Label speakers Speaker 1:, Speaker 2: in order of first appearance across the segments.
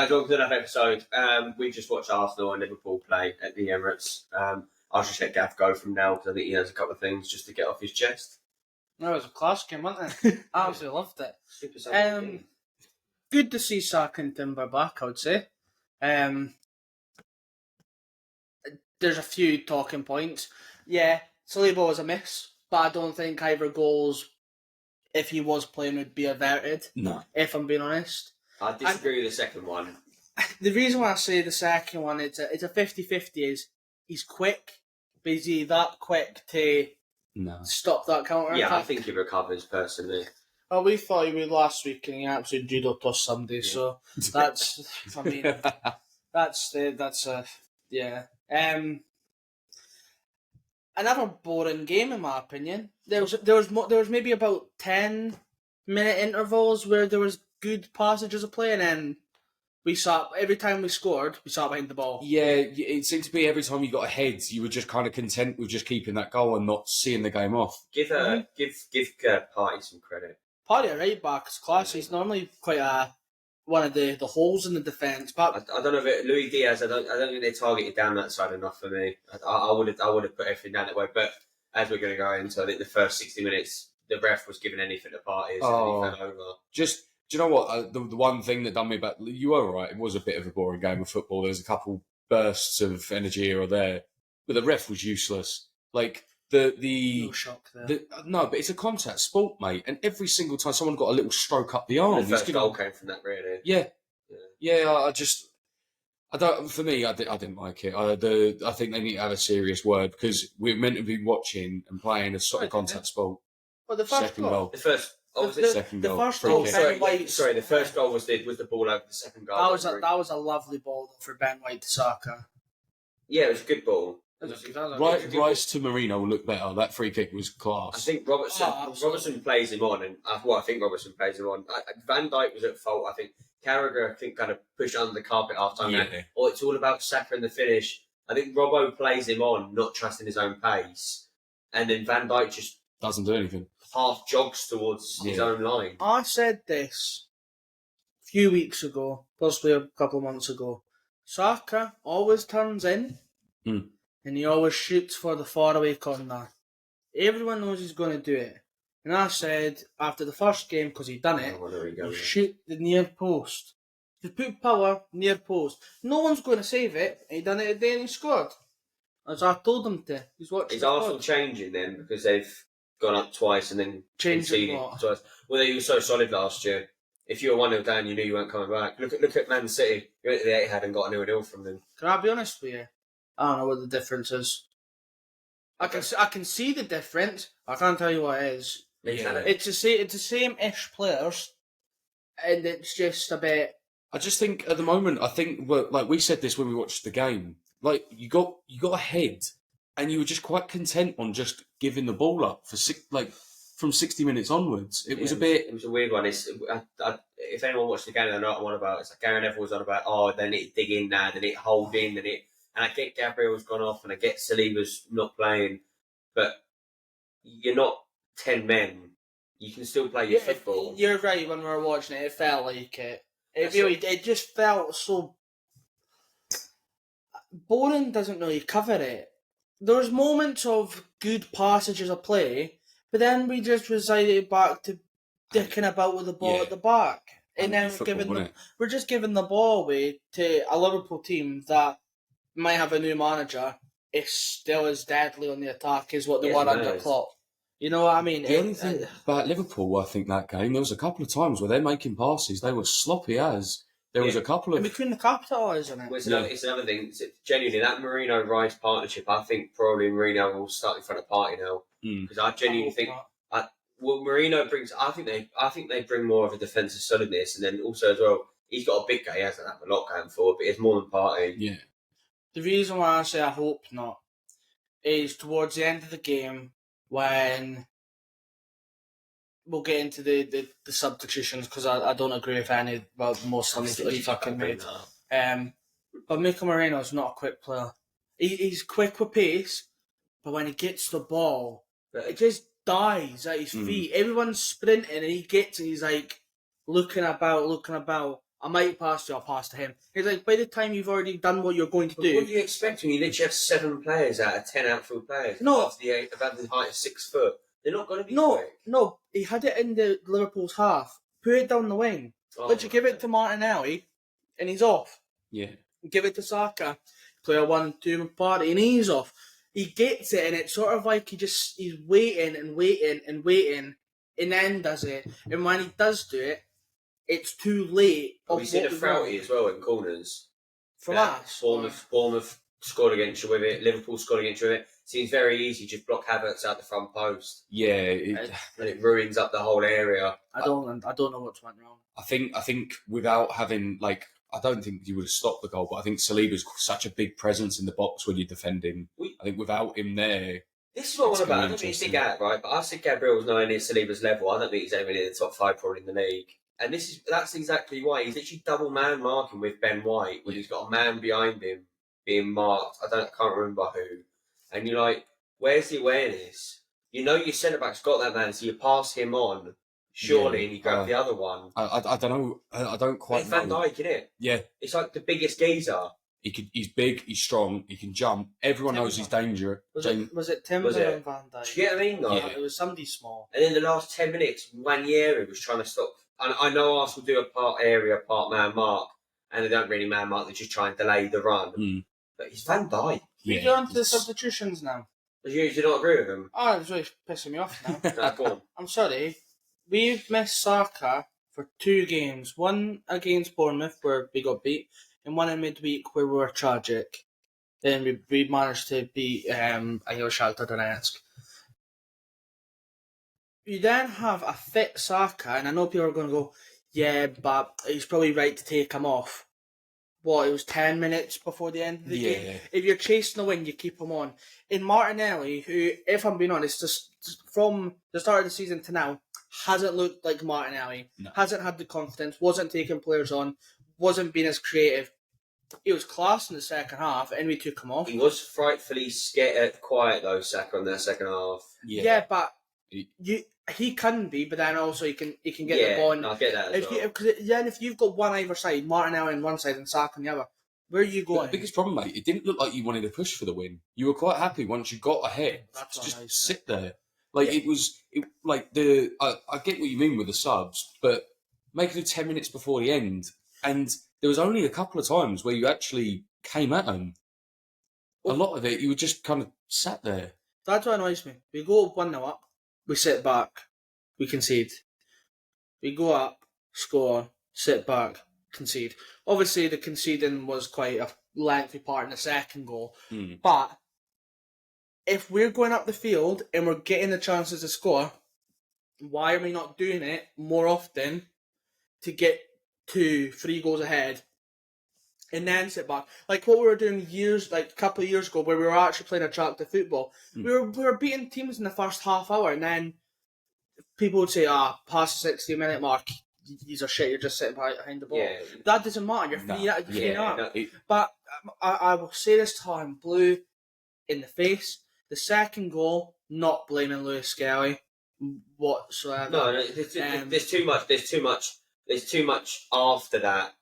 Speaker 1: guys, welcome to another episode. We just watched Arsenal and Liverpool play at the Emirates. I'll just let Gav go from now because I think he has a couple of things just to get off his chest.
Speaker 2: No, it was a class game, wasn't it? I absolutely loved it.
Speaker 1: Super
Speaker 2: Good to see Saka and Timber back, I would say. There's a few talking points. Yeah, Saliba was a miss, but I don't think either goals, if he was playing, would be averted.
Speaker 3: No.
Speaker 2: If I'm being honest.
Speaker 1: I disagree with the second one.
Speaker 2: The reason why I say the second one, it's a 50-50 is he's quick, but is he that quick to stop that counter attack?
Speaker 1: Yeah, I think he recovers personally.
Speaker 2: Well, we thought he would last week and he absolutely judo tossed somebody, so that's, I mean, yeah. Another boring game in my opinion. There was maybe about 10-minute intervals where there was good passages of play, and then every time we scored, we sat behind the ball.
Speaker 3: Yeah, it seemed to be every time you got ahead, you were just kind of content with just keeping that goal and not seeing the game off.
Speaker 1: Give Partey some credit.
Speaker 2: Partey at right back is class. He's normally quite one of the holes in the defence. But
Speaker 1: I don't know if Luis Diaz. I don't think they targeted down that side enough for me. I would have put everything down that way. But as we're going to go into, I think the first 60 minutes, the ref was giving anything to Partey, so he fell over.
Speaker 3: Do you know what? The one thing that done me back, you were right, it was a bit of a boring game of football. There was a couple bursts of energy here or there, but the ref was useless. Like,
Speaker 2: no shock there.
Speaker 3: No, but it's a contact sport, mate, and every single time someone got a little stroke up the arm.
Speaker 1: The first goal came from that, really.
Speaker 3: Yeah. For me, I didn't like it. I think they need to have a serious word because we're meant to be watching and playing a sort of contact sport.
Speaker 2: Well, the first
Speaker 3: second
Speaker 2: goal.
Speaker 1: The first.
Speaker 3: Second goal.
Speaker 2: First goal.
Speaker 1: Sorry, the first goal was the ball over. The second goal.
Speaker 2: That was a lovely ball for Ben White to Saka.
Speaker 1: Yeah, it was a good ball.
Speaker 3: Rice to Marino looked better. That free kick was class.
Speaker 1: I think Robertson plays him on, and I think Robertson plays him on. Van Dijk was at fault. I think Carragher, kind of pushed under the carpet half time.
Speaker 3: Yeah.
Speaker 1: Or it's all about Saka and the finish. I think Robbo plays him on, not trusting his own pace, and then Van Dijk just
Speaker 3: doesn't do anything.
Speaker 1: Half jogs towards his own line.
Speaker 2: I said this a few weeks ago, possibly a couple of months ago. Saka always turns in, and he always shoots for the faraway corner. Everyone knows he's going to do it. And I said, after the first game, because he'd done it, shoot the near post. Just put power near post. No one's going to save it. And he done it today and he scored. As I told him to. He's
Speaker 1: Arsenal changing then because they've gone up twice and then conceded twice. Well, they were so solid last year. If you were 1-0 down, you knew you weren't coming back. Look at Man City. You went to the Etihad and got a 0-0 from them.
Speaker 2: Can I be honest with you? I don't know what the difference is. I can see the difference. I can't tell you what it is.
Speaker 1: Yeah.
Speaker 2: It's the same-ish players, and it's just a bit.
Speaker 3: I just think at the moment, like we said this when we watched the game. Like you got ahead. And you were just quite content on just giving the ball up from 60 minutes onwards. It was a
Speaker 1: weird one. If anyone watched the game, they know what I'm on about. It's like Gary Neville was on about, they need to dig in now, they need to hold in, and I get Gabriel's gone off, and I get Saliba's not playing, but you're not 10 men. You can still play your football.
Speaker 2: You're right. When we were watching it felt like it. It just felt so boring. Doesn't really cover it. There's moments of good passages of play, but then we just resided back to dicking about with the ball at the back. And then we're just giving the ball away to a Liverpool team that might have a new manager. It's still as deadly on the attack as what they were under Klopp. You know what I mean?
Speaker 3: The only thing about Liverpool, I think, that game, there was a couple of times where they're making passes. They were sloppy as. There was a couple of...
Speaker 2: And we couldn't capitalise on it.
Speaker 1: Well, it's another thing. Genuinely, that Marino-Rice partnership, I think probably Marino will start in front of Partey now. Because I genuinely think... Marino brings... I think they bring more of a defensive solidness. And then also as well, he's got a big guy. He hasn't had a lot going forward, but he's more than Partey.
Speaker 3: Yeah.
Speaker 2: The reason why I say I hope not is towards the end of the game when... We'll get into the substitutions because I don't agree with any, well, most of them he's fucking made. But Mikel Merino's not a quick player. He's quick with pace, but when he gets the ball, it just dies at his feet. Everyone's sprinting and he gets it, he's like looking about. I might pass you, I'll pass to him. It's like, by the time you've already done what you're going to
Speaker 1: But
Speaker 2: do...
Speaker 1: what do you expect when you literally have 7 players out of 10 outfield players above the height of 6 foot? They're not going to be quick.
Speaker 2: No, he had it in the Liverpool's half. Put it down the wing. Literally give it to Martinelli, and he's off.
Speaker 3: Yeah.
Speaker 2: Give it to Saka. Player 1-2 party, and he's off. He gets it, and it's sort of like he's waiting and waiting and waiting, and then does it. And when he does do it, it's too late.
Speaker 1: Have you seen a Frouty as well in corners?
Speaker 2: From us?
Speaker 1: Bournemouth scored against you with it. Liverpool scored against you with it. Seems very easy. Just block Havertz out the front post.
Speaker 3: Yeah,
Speaker 1: and it ruins up the whole area.
Speaker 2: I don't know what's went wrong.
Speaker 3: I think without having I don't think you would have stopped the goal, but I think Saliba's such a big presence in the box when you're defending. I think without him there...
Speaker 1: This is what I want about. I don't think he's Gabriel, right? But I said Gabriel's nowhere near Saliba's level. I don't think he's anywhere near the top 5 probably in the league. And that's exactly why. He's literally double man marking with Ben White when he's got a man behind him being marked. I can't remember who. And you're like, where's the awareness? You know your centre-back's got that man, so you pass him on, surely, and you grab the other one.
Speaker 3: I don't know. I don't quite
Speaker 1: it's
Speaker 3: know.
Speaker 1: Van Dijk, isn't it?
Speaker 3: Yeah.
Speaker 1: It's like the biggest geezer.
Speaker 3: He's big, he's strong, he can jump. Everyone knows he's dangerous.
Speaker 2: Was it Timber and Van Dijk?
Speaker 1: Do you get what I mean?
Speaker 2: Yeah. It was somebody small.
Speaker 1: And in the last 10 minutes, Ranieri was trying to stop. And I know Arsenal do a part area, part man mark, and they don't really man mark, they just try and delay the run.
Speaker 3: Mm.
Speaker 1: But it's Van Dijk.
Speaker 2: We go on to the substitutions now.
Speaker 1: Do you not agree with him?
Speaker 2: Oh, it's really pissing me off now.
Speaker 1: Nah, go on.
Speaker 2: I'm sorry. We've missed Saka for 2 games. One against Bournemouth where we got beat, and one in midweek where we were tragic. Then we managed to beat Shakhtar Donetsk. You then have a fit Saka, and I know people are going to go, yeah, but he's probably right to take him off. It was 10 minutes before the end of the game. If you're chasing the win, you keep him on. In Martinelli, who, if I'm being honest, just from the start of the season to now, hasn't looked like Martinelli. No. Hasn't had the confidence, wasn't taking players on, wasn't being as creative. He was class in the second half, and we took him off.
Speaker 1: He was frightfully quiet, though, Saka, in that second half.
Speaker 2: Yeah, but he can be, but then also he can get the ball.
Speaker 1: Yeah, I get that as well.
Speaker 2: Because then if you've got one either side, Martinelli on one side and Saka on the other, where are you going?
Speaker 3: But the biggest problem, mate, it didn't look like you wanted to push for the win. You were quite happy once you got ahead to just sit there. I get what you mean with the subs, but making it 10 minutes before the end, and there was only a couple of times where you actually came at them. A lot of it, you were just kind of sat there.
Speaker 2: That's what annoys me. We go 1-0 up, we sit back, we concede. We go up, score, sit back, concede. Obviously, the conceding was quite a lengthy part in the second goal, but if we're going up the field and we're getting the chances to score, why are we not doing it more often to get 2-3 goals ahead and then sit back? Like what we were doing a couple of years ago, where we were actually playing attractive football. We were beating teams in the first half hour, and then people would say, past the 60-minute mark, these are shit, you're just sitting behind the ball. Yeah. That doesn't matter, you're free up. But I will say this time, blue in the face. The second goal, not blaming Lewis Skelly whatsoever.
Speaker 1: No, there's too much after that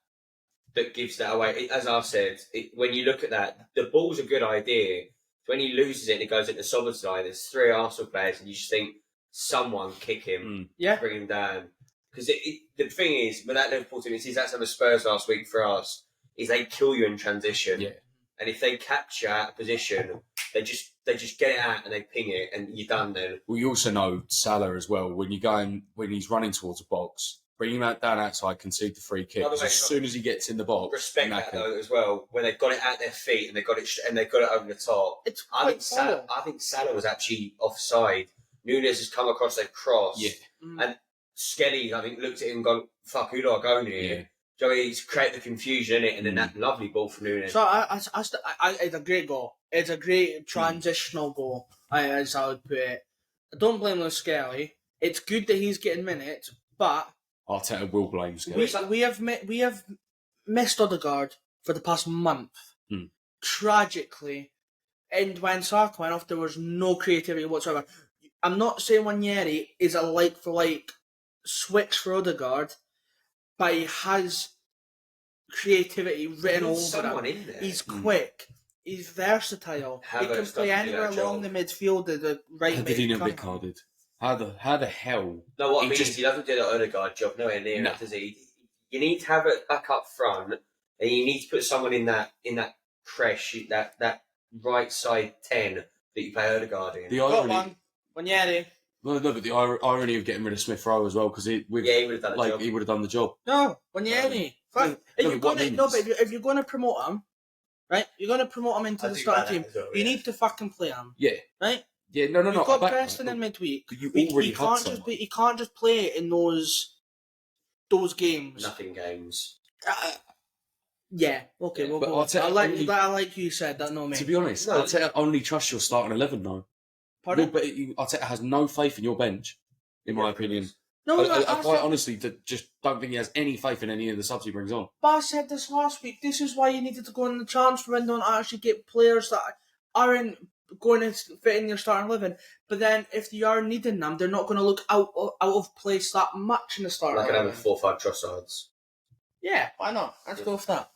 Speaker 1: gives that away. As I've said, when you look at that, the ball's a good idea. When he loses it and it goes into Szoboszlai, there's 3 Arsenal players, and you just think someone kick him, bring him down. Because the thing is, with that Liverpool team, it's that's how the Spurs last week for us, is they kill you in transition. Yeah. And if they capture a position, they just get it out and they ping it, and you're done then.
Speaker 3: Well, you also know Salah as well, when he's running towards a box, bring him out down outside, concede the free kick. As soon as he gets in the box,
Speaker 1: respect that though as well. When they've got it at their feet and they've got it over the top. I think Salah was actually offside. Nunes has come across their cross, and Skelly, I think, looked at him and gone, "Fuck, who do I go near?" Yeah. So he's created the confusion in it, and then that lovely ball from Nunes.
Speaker 2: So it's a great goal. It's a great transitional goal, as I would put it. I don't blame Lewis Skelly. It's good that he's getting minutes, but
Speaker 3: Arteta will blame Skelly.
Speaker 2: We have missed Odegaard for the past month, tragically. And when Saka went off, there was no creativity whatsoever. I'm not saying Ranieri is a like-for-like switch for Odegaard, but he has creativity written over
Speaker 1: someone
Speaker 2: him.
Speaker 1: in there.
Speaker 2: He's quick. He's versatile. He can
Speaker 1: Havertz
Speaker 2: play
Speaker 1: doesn't do
Speaker 2: anywhere
Speaker 1: that
Speaker 2: along
Speaker 1: job.
Speaker 2: the midfield of the right.
Speaker 3: How did he not get carded? How the hell?
Speaker 1: No, what I
Speaker 3: He
Speaker 1: mean
Speaker 3: just-
Speaker 1: is he doesn't do the Odegaard job nowhere near
Speaker 3: No.
Speaker 1: it, does he? You need to have it back up front, and you need to put someone in that creche, that right side 10 that you play Odegaard in.
Speaker 3: The
Speaker 2: Got
Speaker 3: irony,
Speaker 2: one. Wanyeri.
Speaker 3: well, no, but the irony of getting rid of Smith Rowe as well, because
Speaker 1: Yeah, he would have done the job.
Speaker 3: he would have done the job.
Speaker 2: No, Wanyeri. If you're going to promote him, right? You're going to promote him into
Speaker 1: I
Speaker 2: the
Speaker 1: do
Speaker 2: starting
Speaker 1: like
Speaker 2: team.
Speaker 1: that as well,
Speaker 2: You
Speaker 1: yeah.
Speaker 2: need to fucking play him,
Speaker 3: Yeah,
Speaker 2: right?
Speaker 3: yeah, no.
Speaker 2: You've
Speaker 3: I
Speaker 2: got
Speaker 3: back that,
Speaker 2: Preston in midweek.
Speaker 3: but you
Speaker 2: He
Speaker 3: already
Speaker 2: can't
Speaker 3: had
Speaker 2: just
Speaker 3: someone.
Speaker 2: he can't just play in those games.
Speaker 1: Nothing games.
Speaker 2: Yeah, okay,
Speaker 1: Yeah,
Speaker 2: we'll
Speaker 3: but
Speaker 2: go.
Speaker 3: I'll tell
Speaker 2: I
Speaker 3: you,
Speaker 2: like
Speaker 3: only-
Speaker 2: that. I like you said that. No, mate.
Speaker 3: To be honest,
Speaker 1: No.
Speaker 3: Arteta only trusts your starting 11 though.
Speaker 2: Pardon?
Speaker 3: But Arteta has no faith in your bench, in my opinion.
Speaker 2: No,
Speaker 3: I quite honestly just don't think he has any faith in any of the subs he brings on.
Speaker 2: But I said this last week. This is why you needed to go in the transfer window and actually get players that aren't going to fit in your starting 11. But then, if you are needing them, they're not going to look out of place that much in the starting
Speaker 1: Like an
Speaker 2: 11.
Speaker 1: having 4 or 5 Trossards.
Speaker 2: Yeah, why not? Let's go for that.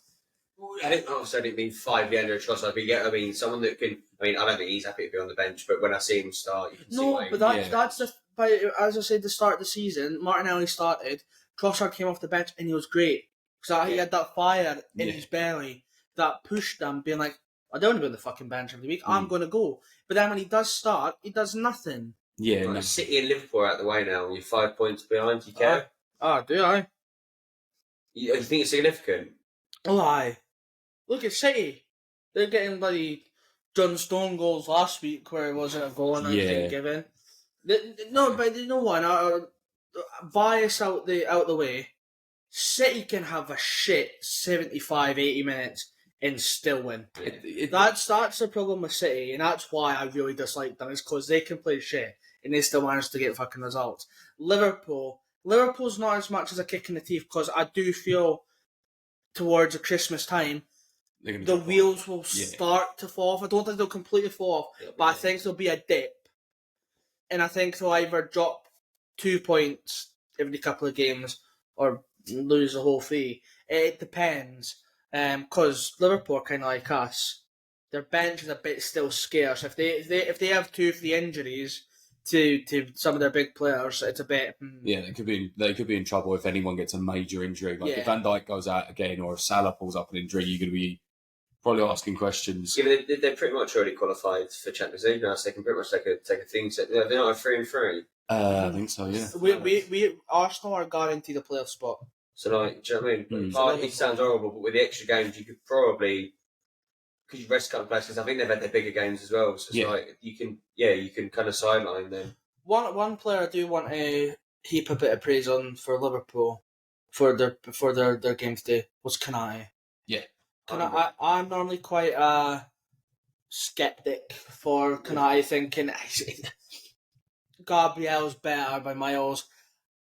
Speaker 1: I didn't mean 5 Leandro Trossard, but I mean someone that can. I mean, I don't think he's happy to be on the bench, but when I see him start, you can see
Speaker 2: No,
Speaker 1: why.
Speaker 2: but that's just as I said, the start of the season, Martinelli started. Trossard came off the bench and he was great because he had that fire in his belly that pushed him, being like, "I don't want to be on the fucking bench every week. I'm going to go." But then when he does start, he does nothing.
Speaker 3: Yeah,
Speaker 1: Right,
Speaker 3: no.
Speaker 1: City and Liverpool are out the way now. You're 5 points behind. You care?
Speaker 2: Do I?
Speaker 1: You think it's significant?
Speaker 2: Oh, aye. Look at City. They're getting bloody John Stone goals last week where it wasn't a goal and anything given. No, but you know what? Bias out the way. City can have a shit 75, 80 minutes and still win. That's the problem with City, and that's why I really dislike them. Is because they can play shit and they still manage to get fucking results. Liverpool's not as much as a kick in the teeth because I do feel towards the Christmas time the wheels will start to fall off. I don't think they'll completely fall off, but I think there'll be a dip, and I think they'll either drop 2 points every couple of games or lose the whole 3. It depends, because Liverpool are kind of like us. Their bench is a bit still scarce. If they have 2-3 injuries to some of their big players, it's a bit.
Speaker 3: Yeah, they could be in trouble if anyone gets a major injury. Like if Van Dijk goes out again, or if Salah pulls up an injury, you're going to be probably asking questions.
Speaker 1: Yeah, they're pretty much already qualified for Champions League now, so they can pretty much take a thing. So they're not a 3-3.
Speaker 3: I think so. Yeah.
Speaker 2: We Arsenal are guaranteed a playoff spot.
Speaker 1: So like, do you know what I mean?
Speaker 2: So
Speaker 1: It sounds horrible, but with the extra games, you could probably because you rest a couple of players. Because I think they've had their bigger games as well. So it's like you can kind of sideline them. One
Speaker 2: player I do want to heap a bit of praise on for Liverpool for their game today was Kanai.
Speaker 3: Yeah.
Speaker 2: I'm normally quite a skeptic for Kanai, thinking Gabriel's better by miles.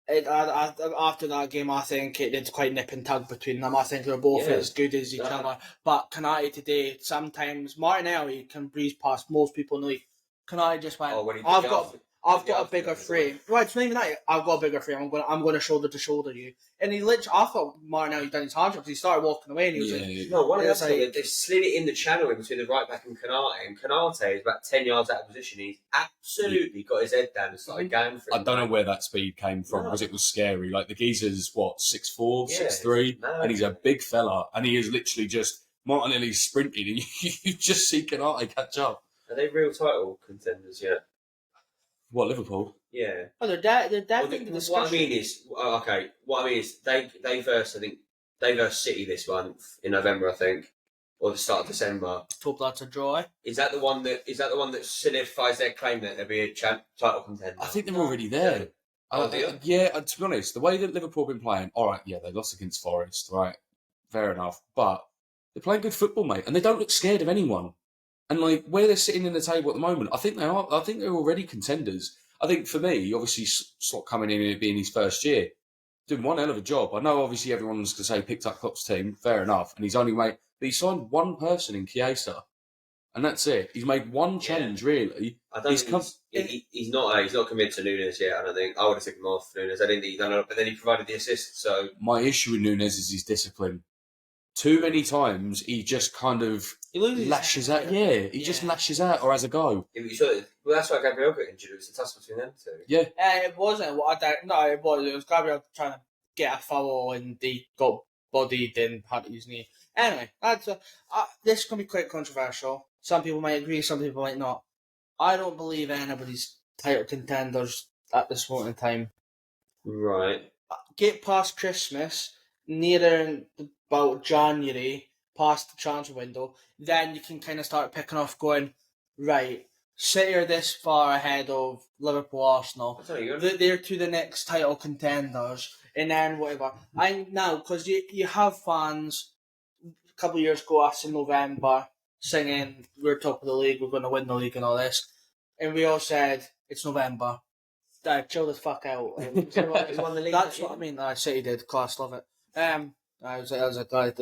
Speaker 2: After that game, I think it's quite nip and tug between them. I think they're both as good as each other. But Kanai today, sometimes Martinelli can breeze past most people in the league. Kanai just went, I've got a bigger frame. Right, it's not even that. I've got a bigger frame. I'm going to shoulder you. And he literally, I thought Martinelli done his hard job because he started walking away and he was
Speaker 1: they slid it in the channel in between the right back and Kanate. And Kanate is about 10 yards out of position. He's absolutely got his head down and started going for it.
Speaker 3: I don't know where that speed came from because it was scary. Like the geezer's 6'4", 6'3", and he's a big fella. And he is literally just Martinelli sprinting, and you just see Kanate catch up.
Speaker 1: Are they real title contenders yet?
Speaker 3: What, Liverpool?
Speaker 1: Yeah.
Speaker 2: Oh, they're definitely the discussion.
Speaker 1: What I mean is they verse City this month in November, I think, or the start of December.
Speaker 2: Hope that's a draw.
Speaker 1: Is that the one that solidifies their claim that they'll be a title contender?
Speaker 3: I think they're already there. To be honest, the way that Liverpool have been playing, all right, they lost against Forest, right? Fair enough, but they're playing good football, mate, and they don't look scared of anyone. And like where they're sitting in the table at the moment, I think they are. I think they're already contenders. I think for me, obviously, Slot coming in and it being his first year, doing one hell of a job. I know obviously everyone's going to say picked up Klopp's team, fair enough, and he's only made, but he signed one person in Chiesa, and that's it. He's made one change really.
Speaker 1: I don't he's not committed to Nunes yet. I don't think I would have taken him off Nunes. I didn't think he'd done it, but then he provided the assist. So
Speaker 3: my issue with Nunes is his discipline. too many times he just kind of lashes out. Yeah, he just lashes out or has a go.
Speaker 1: Yeah, well, that's why Gabriel got injured. It was a tussle between them two.
Speaker 3: Yeah.
Speaker 2: It wasn't. It was. It was Gabriel trying to get a foul and he got bodied and hurt his knee. Anyway, this is going to be quite controversial. Some people might agree, some people might not. I don't believe anybody's title contenders at this moment in time.
Speaker 1: Right.
Speaker 2: Get past Christmas, nearer about January, past the transfer window, then you can kind of start picking off going, right, City are this far ahead of Liverpool, Arsenal. They're to the next title contenders, and then whatever. Because you have fans a couple of years ago, us in November, singing, we're top of the league, we're going to win the league and all this. And we all said, it's November. Chill the fuck out. That's what I mean. City did. Class, love it. I've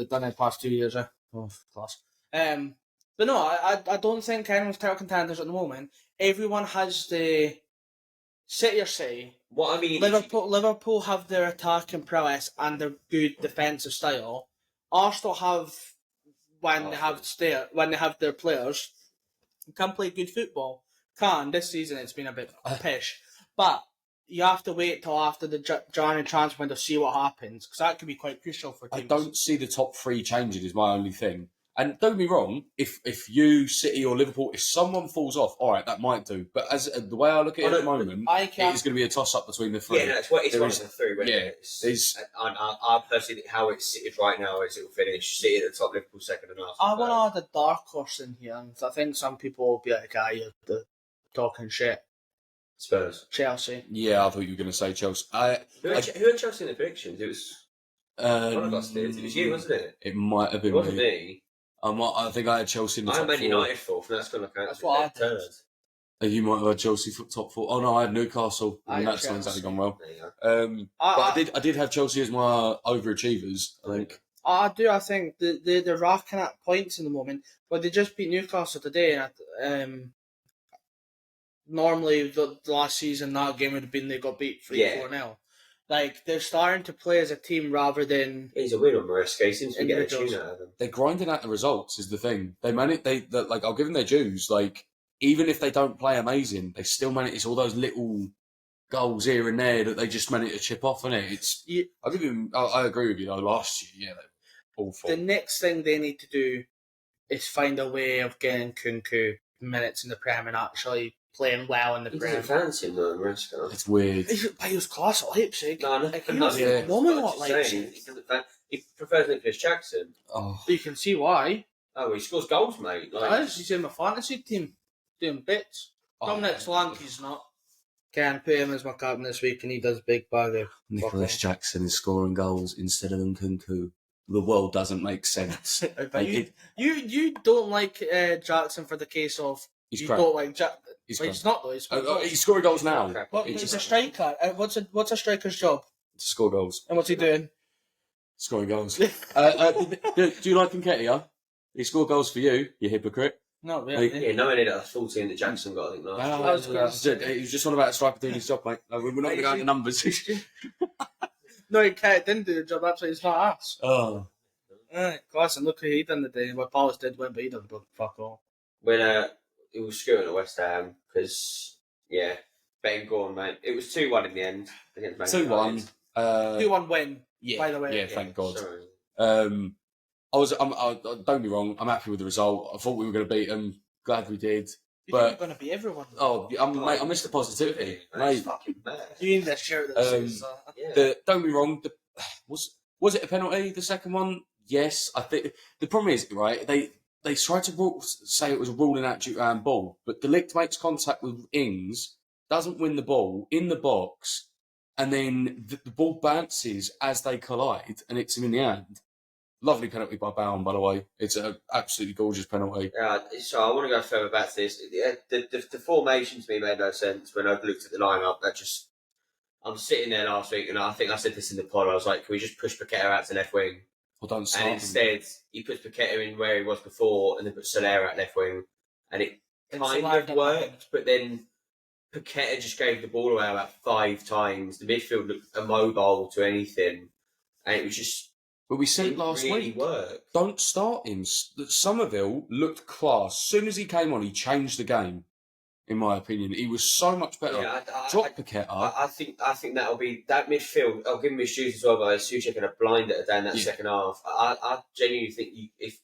Speaker 2: done it past 2 years. Oh, class. But no, I don't think anyone's title contenders at the moment. Everyone has the City or City.
Speaker 1: What I mean,
Speaker 2: Liverpool have their attacking prowess and their good defensive style. Arsenal have when they have their players can play good football. This season it's been a bit pish. But you have to wait till after the January transfer window to see what happens, because that could be quite crucial for teams.
Speaker 3: I don't see the top three changing is my only thing. And don't get me wrong, if you, City or Liverpool, if someone falls off, all right, that might do. But as the way I look at it at the moment, it is going to be a toss-up between the three.
Speaker 1: Yeah, no, it's one of the three. I personally think how it's sitted right now is it will finish City at the top, Liverpool second and Arsenal.
Speaker 2: I want to add a dark horse in here, and I think some people will be like, you're talking shit.
Speaker 1: Spurs.
Speaker 2: Chelsea.
Speaker 3: Yeah, I thought you were going to say Chelsea.
Speaker 1: Who had Chelsea in the predictions? It was one of us did. It was you, wasn't it?
Speaker 3: It might have been
Speaker 1: It wasn't me.
Speaker 3: I think I had Chelsea in the top four.
Speaker 1: I had Man United fourth, and that's going to count.
Speaker 2: That's what I did.
Speaker 3: You might have had Chelsea for top four. Oh no, I had Newcastle, and that's exactly gone well. But I did have Chelsea as my overachievers. I think.
Speaker 2: I do. I think they're racking up points in the moment, but they just beat Newcastle today. Normally, the last season that game would have been they got beat 3-4-0. Like, they're starting to play as a team rather than...
Speaker 1: He's a win on Maresca. He seems to get a tune out of them.
Speaker 3: They're grinding out the results, is the thing. I'll give them their dues. Like, even if they don't play amazing, they still manage... It's all those little goals here and there that they just manage to chip off, innit? I agree with you, though. Last year, they were awful.
Speaker 2: The next thing they need to do is find a way of getting Kunku minutes in the Prem and actually playing well in the Prem.
Speaker 1: He doesn't fancy him, though, Maresca.
Speaker 3: It's weird.
Speaker 2: He was class at Leipzig.
Speaker 1: He prefers Nicholas Jackson.
Speaker 3: Oh.
Speaker 2: You can see why.
Speaker 1: Oh, he scores goals, mate.
Speaker 2: He's in my fantasy team, doing bits. Dominic Solanke's not. Can put him as my captain this week, and he does big bag of.
Speaker 3: Nicholas Jackson is scoring goals instead of Nkunku. The world doesn't make sense.
Speaker 2: You don't like Jackson for the case of don't like Jackson. He's not though.
Speaker 3: He's scoring goals now.
Speaker 2: He's a striker. What's a striker's job?
Speaker 3: To score goals.
Speaker 2: And what's he doing?
Speaker 3: Scoring goals. Do you like Nketiah? He scored goals for you, you hypocrite.
Speaker 2: Not really.
Speaker 1: Yeah, no, I needed that 14 that Jackson got, I think.
Speaker 3: He was just on about striker doing his job, mate. No, we're not going to go into numbers.
Speaker 2: No, Nketiah didn't do the job. That's why he's not us.
Speaker 3: Oh.
Speaker 2: Alright, class, and look who he done the day. Well, Palace did win, but he done fuck all.
Speaker 1: When it was screwing at West Ham, because, betting gone, mate. It was 2-1 in the end against Man United.
Speaker 2: 2-1. 2-1 win, by the way.
Speaker 3: Yeah, thank God. Sorry. don't get me wrong, I'm happy with the result. I thought we were going to beat them. Glad we did.
Speaker 2: You think we're going to beat everyone?
Speaker 3: Oh, mate, I missed the positivity.
Speaker 1: That's fucking bad.
Speaker 2: You need that shirt that says
Speaker 3: don't get me wrong, was it a penalty, the second one? Yes. I think the problem is, right, they tried to say it was a ruling out due to handball, but De Ligt makes contact with Ings, doesn't win the ball in the box, and then the ball bounces as they collide, and it's him in the hand. Lovely penalty by Bowen, by the way. It's an absolutely gorgeous penalty.
Speaker 1: So I want to go further back to this. The formation to me made no sense when I looked at the lineup. I'm sitting there last week, and I think I said this in the pod. I was like, can we just push Paqueta out to left wing?
Speaker 3: Well, don't start
Speaker 1: and instead, he puts Paqueta in where he was before, and then puts Soler at left wing, and it kind of worked. But then Paqueta just gave the ball away about 5 times. The midfield looked immobile to anything, and it was just
Speaker 3: But we said it last
Speaker 1: really
Speaker 3: week.
Speaker 1: Worked.
Speaker 3: Don't start him. Somerville looked class. As soon as he came on, he changed the game. In my opinion, he was so much better.
Speaker 1: Yeah,
Speaker 3: Drop Paqueta.
Speaker 1: I think that'll be that midfield. I'll give him his shoes as well, but Suchek going to blind it down that second half. I genuinely think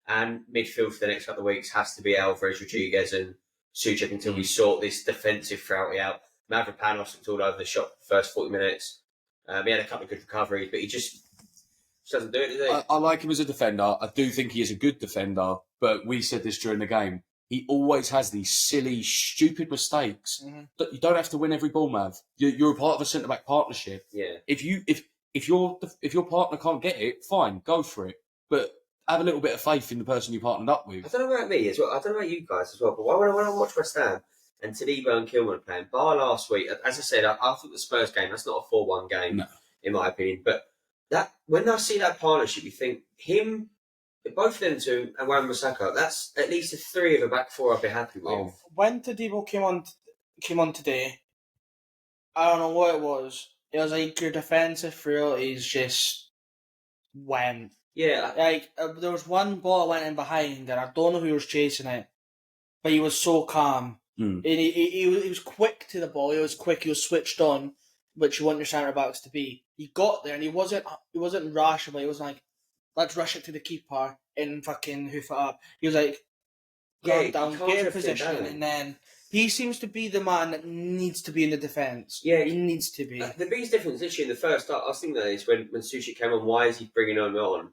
Speaker 1: and midfield for the next couple of weeks has to be Alvarez, Rodriguez, and Suchek until we sort this defensive frailty out. Mavropanos looked all over the shop for the first 40 minutes. He had a couple of good recoveries, but he just doesn't do it, does he?
Speaker 3: I like him as a defender. I do think he is a good defender, but we said this during the game. He always has these silly, stupid mistakes. That you don't have to win every ball, Mav. You're a part of a centre-back partnership.
Speaker 1: Yeah.
Speaker 3: If your partner can't get it, fine, go for it. But have a little bit of faith in the person you partnered up with.
Speaker 1: I don't know about me as well. I don't know about you guys as well. But when I watch West Ham and Tadibo and Kilman are playing, bar last week, as I said, I thought the Spurs game, that's not a 4-1 game, in my opinion. But that when I see that partnership, you think both of them two and Wan-Bissaka, that's at least a 3 of a back 4 I'd be happy with.
Speaker 2: When Tadibo came on today, I don't know what it was. It was like your defensive frailties just went.
Speaker 1: Yeah.
Speaker 2: Like, there was one ball went in behind, and I don't know who was chasing it, but he was so calm. And he was quick to the ball. He was quick. He was switched on, which you want your centre backs to be. He got there, and he wasn't rash, but he was like, let's rush it to the keeper and fucking hoof it up. He was like, get in position, and then he seems to be the man that needs to be in the defence.
Speaker 1: Yeah,
Speaker 2: he needs to be.
Speaker 1: The biggest difference this year in the first half, I was thinking that is when Suchek came on, why is he bringing him on?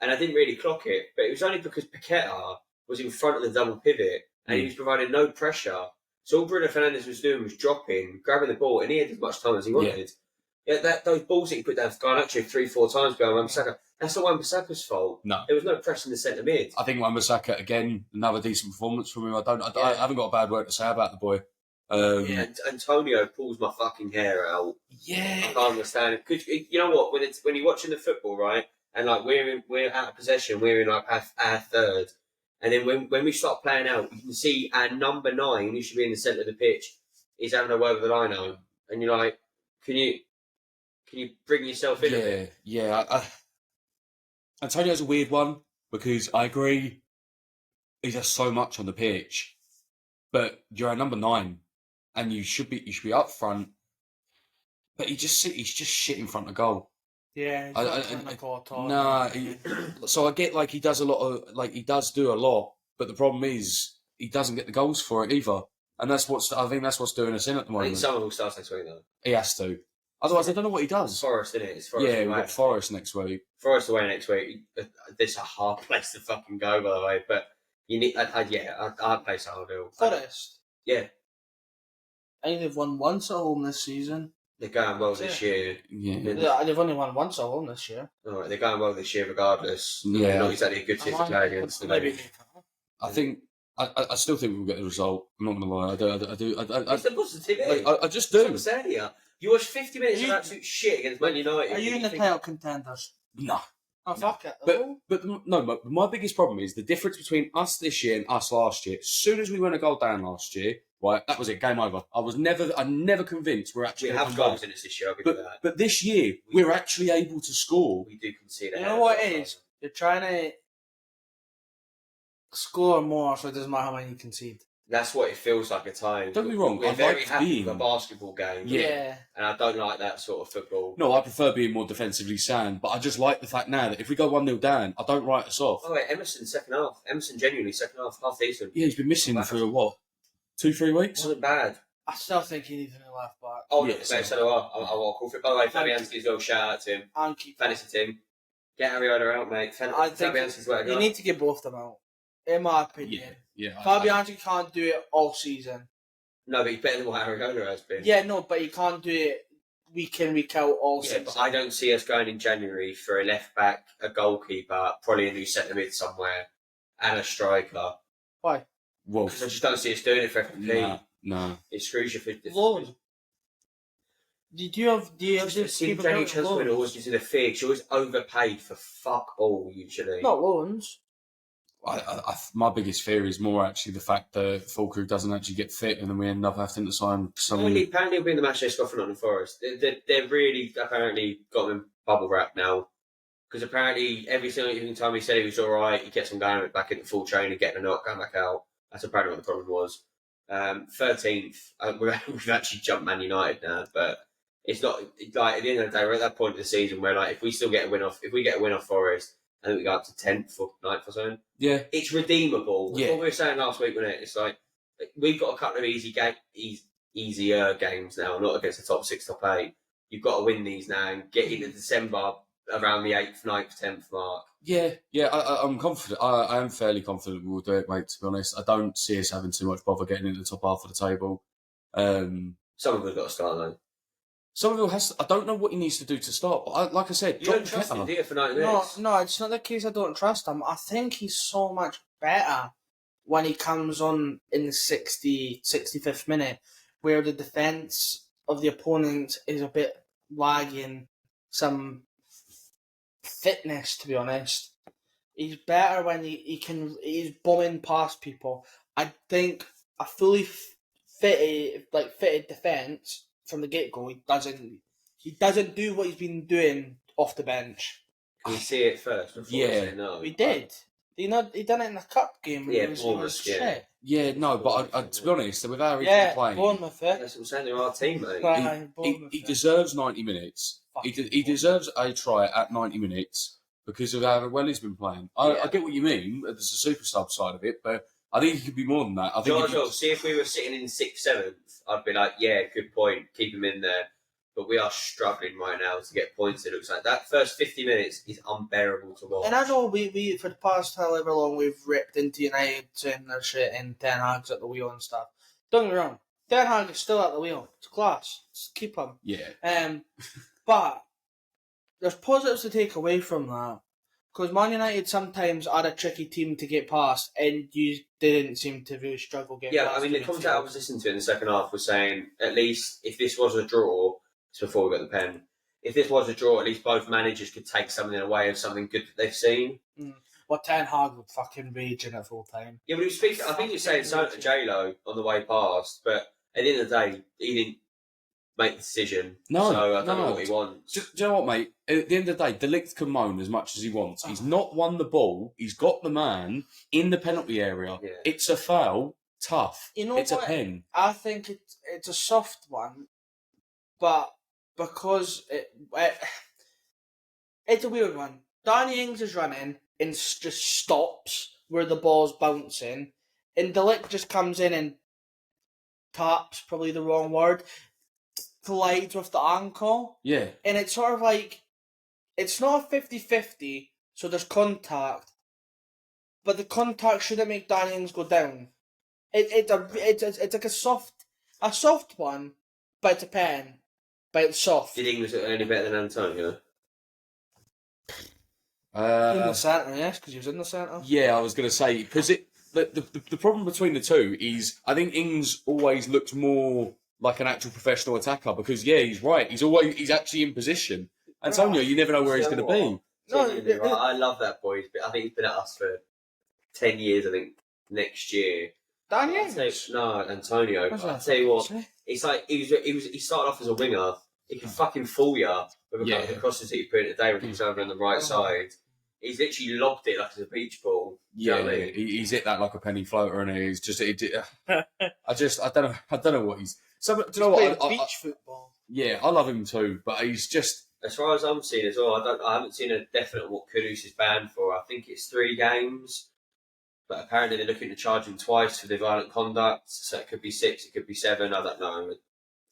Speaker 1: And I didn't really clock it, but it was only because Paqueta was in front of the double pivot and he was providing no pressure. So all Bruno Fernandes was doing was dropping, grabbing the ball, and he had as much time as he wanted. Yeah, those balls that he put down for Garnacho 3-4 times behind Wan-Bissaka, that's not Wan-Bissaka's fault.
Speaker 3: No.
Speaker 1: There was no pressure in the centre mid.
Speaker 3: I think Wan-Bissaka, again, another decent performance from him. I haven't got a bad word to say about the boy.
Speaker 1: Antonio pulls my fucking hair out.
Speaker 3: Yeah.
Speaker 1: I can't understand it. Cause you know what? When you're watching the football, right, and like we're out of possession, we're in like our third, and then when we start playing out, you can see our number 9, who should be in the centre of the pitch, is having a word with the lino, and you're like, can you bring yourself in a bit?
Speaker 3: Yeah. Antonio's a weird one because I agree he does so much on the pitch, but you're a number 9, and you should be up front. But he's just shit in front of goal.
Speaker 2: Yeah,
Speaker 3: so I get like he does do a lot, but the problem is he doesn't get the goals for it either, and I think that's what's doing us in at the moment.
Speaker 1: I think someone will start next week though.
Speaker 3: He has to. Otherwise, I don't know what he does.
Speaker 1: Forest, isn't it? It's Forest.
Speaker 3: Yeah, we've got Forest next week.
Speaker 1: Forest away next week. This is a hard place to fucking go, by the way. But you need, I'd play Somerville.
Speaker 2: Forest.
Speaker 1: Yeah.
Speaker 2: I think they've won once at home this season.
Speaker 1: They're going well this year.
Speaker 2: Yeah, they've only won once at home this year.
Speaker 1: All right, they're going well this year regardless.
Speaker 3: Yeah.
Speaker 1: Not exactly a good team to play against.
Speaker 3: I think. I still think we'll get the result. I'm not going to lie. I do.
Speaker 1: It's the positivity.
Speaker 3: I just do.
Speaker 1: I'm saying here. You watched 50 minutes of absolute shit against Man United.
Speaker 2: Are you in the title contenders?
Speaker 3: No.
Speaker 2: Oh, fuck it.
Speaker 3: But my biggest problem is the difference between us this year and us last year. As soon as we went a goal down last year, right, that was it, game over. I'm never convinced we're actually...
Speaker 1: We have goals in us this year, I'll give you that.
Speaker 3: But this year, we're actually able to score.
Speaker 1: We do concede.
Speaker 2: You know what it is? You're trying to score more, so it doesn't matter how many you concede.
Speaker 1: That's what it feels like at times.
Speaker 3: Don't be wrong.
Speaker 1: We're very happy with a basketball game.
Speaker 2: Yeah.
Speaker 1: And I don't like that sort of football.
Speaker 3: No, I prefer being more defensively sound, but I just like the fact now that if we go 1-0 down, I don't write us off.
Speaker 1: Oh, wait, Emerson, second half. Emerson, genuinely, second half decent.
Speaker 3: Yeah, he's been missing for, what, 2-3 weeks?
Speaker 1: Wasn't bad.
Speaker 2: I still think he needs a new left back.
Speaker 1: Oh, yeah, so do I. I'll call for it. By the way, Fabianski's well, shout out to him.
Speaker 2: And keep
Speaker 1: Fantasy team. Get Ariana out, mate. Fabianski's well.
Speaker 2: You need to get both of them out, in my opinion.
Speaker 3: Yeah.
Speaker 2: Fabianski can't do it all season.
Speaker 1: No, but he's better than what Ariana has been.
Speaker 2: Yeah, no, but he can't do it week in, week out all season.
Speaker 1: But I don't see us going in January for a left back, a goalkeeper, probably a new centre mid somewhere, and a striker.
Speaker 2: Why?
Speaker 3: Well,
Speaker 1: because I just don't see us doing it for FFP.
Speaker 3: No.
Speaker 1: It screws you for
Speaker 2: Lord. Do you have this
Speaker 1: people Jenny Chancellor always gives you the fig. She always overpaid for fuck all usually.
Speaker 2: Not loans.
Speaker 3: My biggest fear is more actually the fact that Fulkrug doesn't actually get fit, and then we end up having to sign someone.
Speaker 1: Apparently, he'll be in the match day scoffing on the Forest. They're really apparently got them bubble wrap now Because apparently every single time he said he was all right, he gets him going back into full training, getting a knock, going back out. That's apparently what the problem was. 13th, we've actually jumped Man United now, but it's not like at the end of the day we're at that point of the season where like if we get a win off Forest, I think we go up to 10th or 9th or something.
Speaker 3: Yeah,
Speaker 1: it's redeemable.
Speaker 3: Yeah.
Speaker 1: What we were saying last week, wasn't it? It's like we've got a couple of easier games now, not against the top 6, top 8. You've got to win these now and get into December around the 8th, 9th, 10th mark.
Speaker 3: Yeah. I'm confident. I am fairly confident we'll do it, mate. To be honest, I don't see us having too much bother getting into the top half of the table.
Speaker 1: Some of us got to start though.
Speaker 3: Somerville has. I don't know what he needs to do to start, but like I said,
Speaker 1: You don't trust him, do you, for 90 minutes?
Speaker 2: No, it's not the case I don't trust him. I think he's so much better when he comes on in the 65th minute, where the defence of the opponent is a bit lagging some fitness, to be honest. He's better when he's bombing past people. I think a fully fitted defence from the get-go, he doesn't do what he's been doing off the bench.
Speaker 1: Can you see it first before you say no?
Speaker 2: He did. He done it in the cup game. When
Speaker 1: Yeah,
Speaker 2: he was
Speaker 1: Bournemouth,
Speaker 2: shit.
Speaker 3: Yeah, no, but to be honest, with how he's
Speaker 2: Yeah,
Speaker 3: playing,
Speaker 2: Bournemouth.
Speaker 1: That's what I'm saying. They're our team, mate.
Speaker 3: he deserves 90 minutes. He deserves a try at 90 minutes because of how well he's been playing. I get what you mean. There's a super sub side of it, but I think he could be more than that. I think
Speaker 1: see if we were sitting in 6th, 7th, I'd be like, yeah, good point. Keep him in there. But we are struggling right now to get points. It looks like that first 50 minutes is unbearable to watch.
Speaker 2: And I know we for the past however long we've ripped into United saying their shit and Ten Hag's at the wheel and stuff. Don't get me wrong, Ten Hag is still at the wheel. It's class. Just keep him.
Speaker 3: Yeah.
Speaker 2: But there's positives to take away from that. Because Man United sometimes are a tricky team to get past, and you didn't seem to really struggle getting past.
Speaker 1: Yeah, I mean, the commentator I was listening to in the second half was saying, at least if this was a draw, it's before we got the pen, if this was a draw, at least both managers could take something away of something good that they've seen.
Speaker 2: Well, Ten Hag would fucking rage in it full time.
Speaker 1: Yeah, but he was speaking, I think he was saying something to J-Lo on the way past, but at the end of the day, he didn't make the decision.
Speaker 3: No,
Speaker 1: so I don't know what he wants.
Speaker 3: Do you know what, mate? At the end of the day, De Ligt can moan as much as he wants. He's not won the ball. He's got the man in the penalty area. Yeah. It's a foul. Tough.
Speaker 2: You know
Speaker 3: it's
Speaker 2: what?
Speaker 3: A pen.
Speaker 2: I think it's a soft one, but because it's a weird one. Danny Ings is running and just stops where the ball's bouncing, and De Ligt just comes in and taps, probably the wrong word, collides with the ankle.
Speaker 3: Yeah.
Speaker 2: And it's sort of like, it's not a 50-50, so there's contact, but the contact shouldn't make Danny Ings go down. It's like a soft one, but it's a pen, but it's soft.
Speaker 1: Did Ings look any better than Antonio?
Speaker 2: In the centre, yes, because he was in the centre.
Speaker 3: Yeah, I was going to say, because the problem between the two is I think Ings always looked more like an actual professional attacker because, yeah, he's right. He's actually in position. Antonio, you never know where he's going to be.
Speaker 1: No, I love that boy. I think he's been at us for 10 years, I think, next year.
Speaker 2: Danny Ings?
Speaker 1: No, Antonio. I'll tell you what, it's like he started off as a winger. He can fucking fool you with a couple of crosses that you put in today when he's over on the right side. He's literally lobbed it like it's a beach ball.
Speaker 3: Yeah, he's hit that like a penny floater, and he's just. I don't know what he's. So, do you know what?
Speaker 2: Beach football.
Speaker 3: Yeah, I love him too, but he's just.
Speaker 1: As far as I'm seeing as well, I haven't seen a definite what Kudus is banned for. I think it's 3 games, but apparently they're looking to charge him twice for the violent conduct. So it could be 6, it could be 7. I don't know.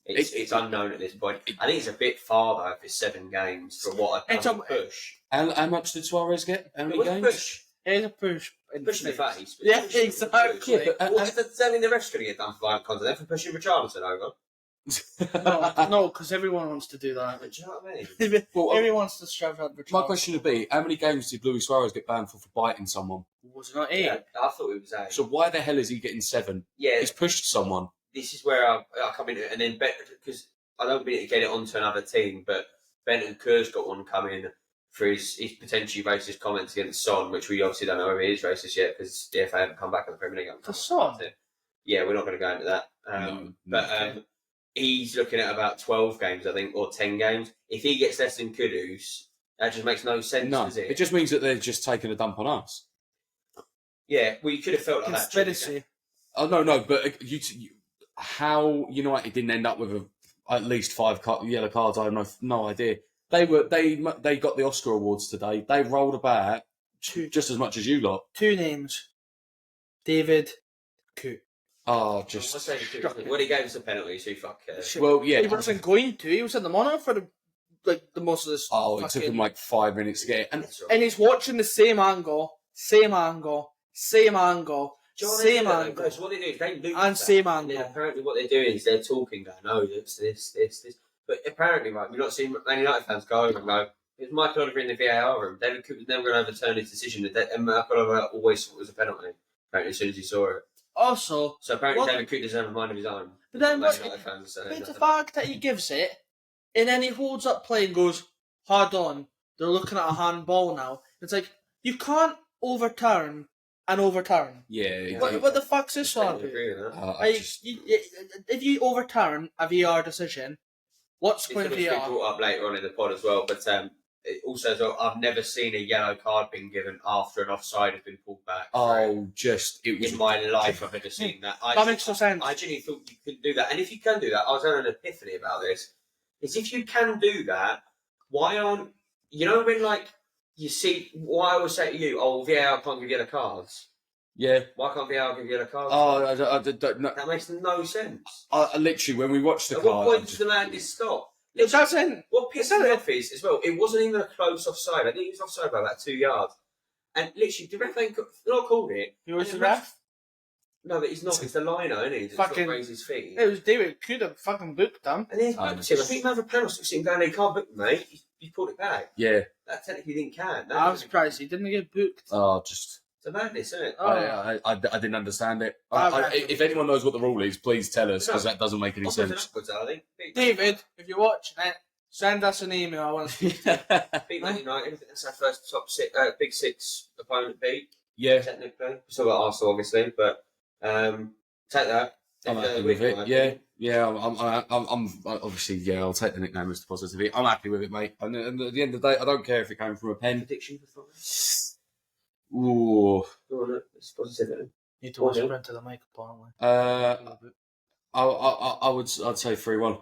Speaker 1: It's unknown at this point. I think it's a bit far though if it's 7 games for what a push.
Speaker 3: How much did Suarez get? How many games?
Speaker 1: Push.
Speaker 2: It is a push.
Speaker 1: Push in the face.
Speaker 2: Yeah, exactly.
Speaker 1: Yeah, but what does that mean the rest going to get done for violent conduct? They're for pushing Richarlison over.
Speaker 2: No, because everyone wants to do that.
Speaker 1: Do you know what I mean?
Speaker 2: Everyone wants to shove out Richarlison.
Speaker 3: My question would be, how many games did Luis Suarez get banned for biting someone?
Speaker 2: Was it not 8?
Speaker 1: Yeah, I thought it was 8.
Speaker 3: So why the hell is he getting 7?
Speaker 1: Yeah,
Speaker 3: he's pushed someone.
Speaker 1: This is where I come into it, and then because I don't mean to get it onto another team, but Benton Kerr's got one coming for his potentially racist comments against Son, which we obviously don't know if he is racist yet because the FA haven't come back on the Premier League.
Speaker 2: For Son?
Speaker 1: Yeah, we're not going to go into that. He's looking at about 12 games, I think, or 10 games. If he gets less than Kudus, That just makes no sense,
Speaker 3: No,
Speaker 1: does it?
Speaker 3: it just means that they're just taking a dump on us.
Speaker 1: Yeah, well, you could have felt like
Speaker 2: Conspiracy.
Speaker 3: Oh no, but how United didn't end up with at least 5 yellow cards, I have no idea. They got the Oscar awards today. They rolled about just as much as you lot.
Speaker 2: 2 names. David Coote.
Speaker 3: Oh, just...
Speaker 1: When he gave us a penalty, so fuck cares.
Speaker 3: Well, yeah.
Speaker 2: He wasn't going to. He was in the monitor for the most of this.
Speaker 3: Oh, it took him like 5 minutes to get it.
Speaker 2: And he's watching the same angle.
Speaker 1: So what they do is they loop
Speaker 2: and
Speaker 1: that,
Speaker 2: same
Speaker 1: and then
Speaker 2: angle.
Speaker 1: apparently what they're doing is they're talking, going, "No, it's this." But apparently, right, we've not seen Man United fans go over and go, "It's Michael Oliver in the VAR room." David Coote was never going to overturn his decision, and Michael Oliver always thought it was a penalty. Apparently, as soon as he saw it.
Speaker 2: Also,
Speaker 1: So apparently, David Coote doesn't have a mind of his own.
Speaker 2: But then,
Speaker 1: Man United fans say
Speaker 2: it's the
Speaker 1: nothing.
Speaker 2: fact that he gives it, and then he holds up play and goes, "Hold on, they're looking at a handball now." It's like you can't overturn and overturn.
Speaker 3: Yeah.
Speaker 2: What the fuck's this
Speaker 1: I
Speaker 2: about?
Speaker 1: agree with that.
Speaker 2: Like, if you overturn a VR decision, what's
Speaker 1: It's
Speaker 2: going
Speaker 1: going
Speaker 2: to
Speaker 1: to be
Speaker 2: VR?
Speaker 1: brought up later on in the pod as well, but it also as well, I've never seen a yellow card being given after an offside has been pulled back.
Speaker 3: It was...
Speaker 1: In my life, I've never seen that.
Speaker 2: That makes no sense.
Speaker 1: I genuinely thought you couldn't do that. And if you can do that, I was having an epiphany about this. Is if you can do that, why aren't... You know when, like, you see... What I always say to you, VAR can't give yellow cards.
Speaker 3: Yeah.
Speaker 1: Why can't VAR give yellow cards?
Speaker 3: I don't know.
Speaker 1: That makes no sense.
Speaker 3: I literally, when we watched the
Speaker 1: At
Speaker 3: card...
Speaker 1: what point does the madness stop?
Speaker 2: It doesn't.
Speaker 1: What pissed me off is, as well, it wasn't even a close offside. I think he was offside by about 2 yards. And literally, the ref ain't not called it.
Speaker 2: Who was the ref?
Speaker 1: No, but he's not. It's the liner, isn't he? That's
Speaker 2: Fucking-
Speaker 1: not raise his feet.
Speaker 2: It was David Could have fucking booked them.
Speaker 1: And then he's booked him. I think another panel sitting going, "You can't book me, mate. You pulled it back."
Speaker 3: Yeah.
Speaker 1: That technically didn't count.
Speaker 2: I was surprised he didn't get booked.
Speaker 3: Just...
Speaker 1: It's a madness, isn't it?
Speaker 3: I didn't understand it.
Speaker 2: I-
Speaker 3: If anyone knows what the rule is, please tell us, because that doesn't make any
Speaker 1: Upwards and
Speaker 3: sense.
Speaker 1: upwards, I think.
Speaker 2: David, if you're watching it, send us an email. I want to speak.
Speaker 1: Beat Man United. That's our first top six, big six opponent beat.
Speaker 3: Yeah.
Speaker 1: Technically, still got Arsenal, obviously, but take that.
Speaker 3: I'm happy with it. Yeah. I'm obviously, yeah, I'll take the nickname as the positivity. I'm happy with it, mate. And at the end of the day, I don't care if it came from a pen.
Speaker 1: Prediction for Forest.
Speaker 3: Ooh.
Speaker 1: Go on, it's positivity.
Speaker 2: Need to whisper into the mic, apparently.
Speaker 3: I'd say 3-1.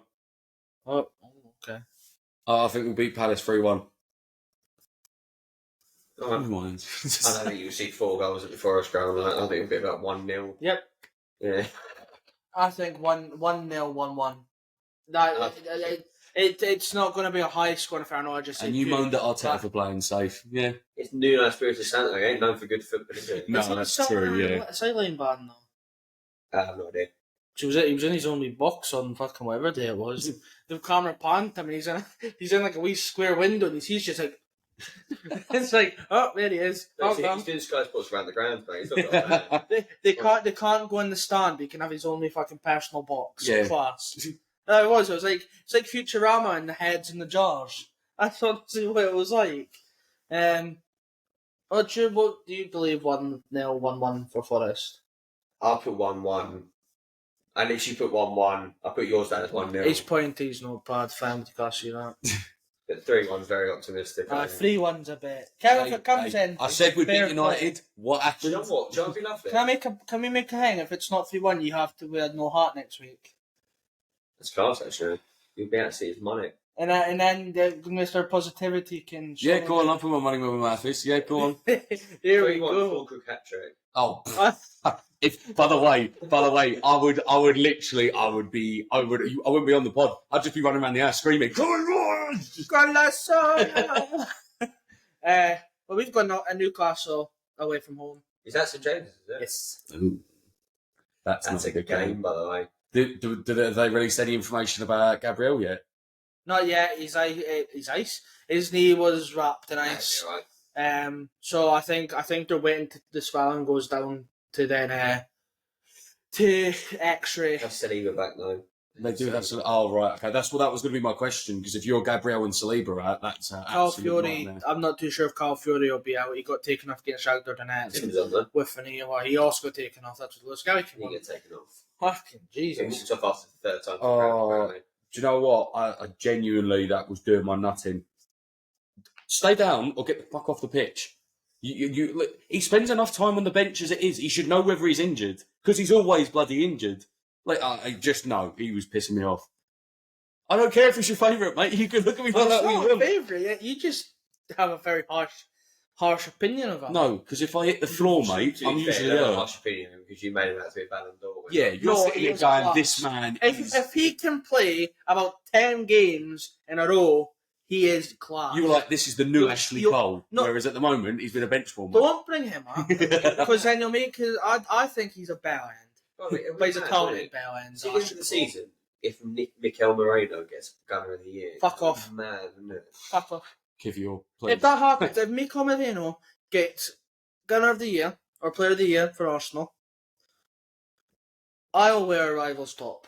Speaker 2: Oh, okay.
Speaker 3: I think we'll beat Palace 3-1.
Speaker 1: I don't think you'll see 4 goals at the Forest ground. I think it'll be about 1-0.
Speaker 2: Yep.
Speaker 1: Yeah.
Speaker 2: I think 1-0, 1-1. It's not going to be a high scoring affair. No, I just.
Speaker 3: And you moaned at Arteta for playing safe. Yeah.
Speaker 1: It's Nuno Espirito Santo. Ain't known for good football, is it?
Speaker 3: No, that's true. Yeah.
Speaker 2: Sideline ban though.
Speaker 1: I have no idea.
Speaker 2: He was in his only box on fucking whatever day it was. The camera panned him, and he's in like a wee square window, and he's just like, it's like, oh, there he is.
Speaker 1: He's doing Sky Sports around the ground, mate. He's not got a
Speaker 2: they can't go in the stand. But he can have his only fucking personal box.
Speaker 3: Yeah.
Speaker 2: Class. No, it was. It was like it's like Futurama and the heads in the jars. That's what it was like. What do you believe 1-0, 1-1 for Forest?
Speaker 1: I'll put 1-1. I literally put 1-1. I put yours down as 1-0.
Speaker 2: Each point is not bad. Family class, you know.
Speaker 1: But 3-1's very optimistic.
Speaker 2: 3-1's a bit. If it comes in.
Speaker 3: I said we'd
Speaker 2: fair
Speaker 3: beat United.
Speaker 2: play.
Speaker 3: What
Speaker 1: Do
Speaker 3: happened?
Speaker 1: you know what? Do you know what would be lovely?
Speaker 2: Can we make a hang? If it's not 3-1, you have to wear no hat next week.
Speaker 1: That's class, actually. You'd be able to see his money.
Speaker 2: And then Mr. Positivity can.
Speaker 3: Yeah, go on. I'll put my money where my mouth is. Yeah, go on.
Speaker 2: Here we
Speaker 1: 3-1
Speaker 2: go.
Speaker 1: full cook hat trick.
Speaker 3: Oh, by the way, I wouldn't be on the pod. I'd just be running around the house screaming, "Come on!"
Speaker 2: Well, we've got a Newcastle away from home.
Speaker 1: Is that St James's, is it?
Speaker 2: Yes.
Speaker 3: Ooh, that's
Speaker 1: That's
Speaker 3: not
Speaker 1: a good game, by the way.
Speaker 3: Did they release any information about Gabriel yet?
Speaker 2: Not yet. His ice. His knee was wrapped in ice.
Speaker 1: Yeah, right.
Speaker 2: So I think they're waiting till the swelling goes down to then to X-ray.
Speaker 1: That's Saliba back now.
Speaker 3: They do have some. Oh right, okay. That was going to be my question because if you're Gabriel and Saliba out, that's
Speaker 2: Carl
Speaker 3: absolute
Speaker 2: Fiore.
Speaker 3: nightmare.
Speaker 2: I'm not too sure if Carl Fiore will be out. He got taken off against Shakhtar Donetsk with an knee. Well, he also got taken off. That's what Lewis
Speaker 1: He get taken off.
Speaker 2: Fucking
Speaker 1: He
Speaker 2: Jesus.
Speaker 1: walked off after the 3rd time.
Speaker 3: Oh. Do you know what? I genuinely, that was doing my nutting. stay down or get the fuck off the pitch. He spends enough time on the bench as it is. He should know whether he's injured because he's always bloody injured. Like, I just know he was pissing me off. I don't care if it's your favourite, mate. You can look at me like that.
Speaker 2: It's not a favourite. You just have a very harsh opinion of him.
Speaker 3: No, because if I hit the floor, mate, I'm usually
Speaker 1: a
Speaker 3: hurt.
Speaker 1: harsh opinion because you made him out to be a Ballon d'Or.
Speaker 3: Yeah, you're sitting here going, this man
Speaker 2: If he can play about 10 games in a row, he is class.
Speaker 3: You were like, this is the new Ashley Cole.
Speaker 2: No,
Speaker 3: whereas at the moment, he's been a bench warmer.
Speaker 2: Don't bring him up because then you'll make his. I think he's a bell end. But he's a talented bell end.
Speaker 1: See, this is the season. If Mikel Moreno gets Gunner of the Year,
Speaker 2: fuck off.
Speaker 1: Man, isn't it?
Speaker 2: Fuck off.
Speaker 3: Give your please.
Speaker 2: If that happens, if Mikel Moreno gets Gunner of the Year or Player of the Year for Arsenal, I'll wear a rival's top.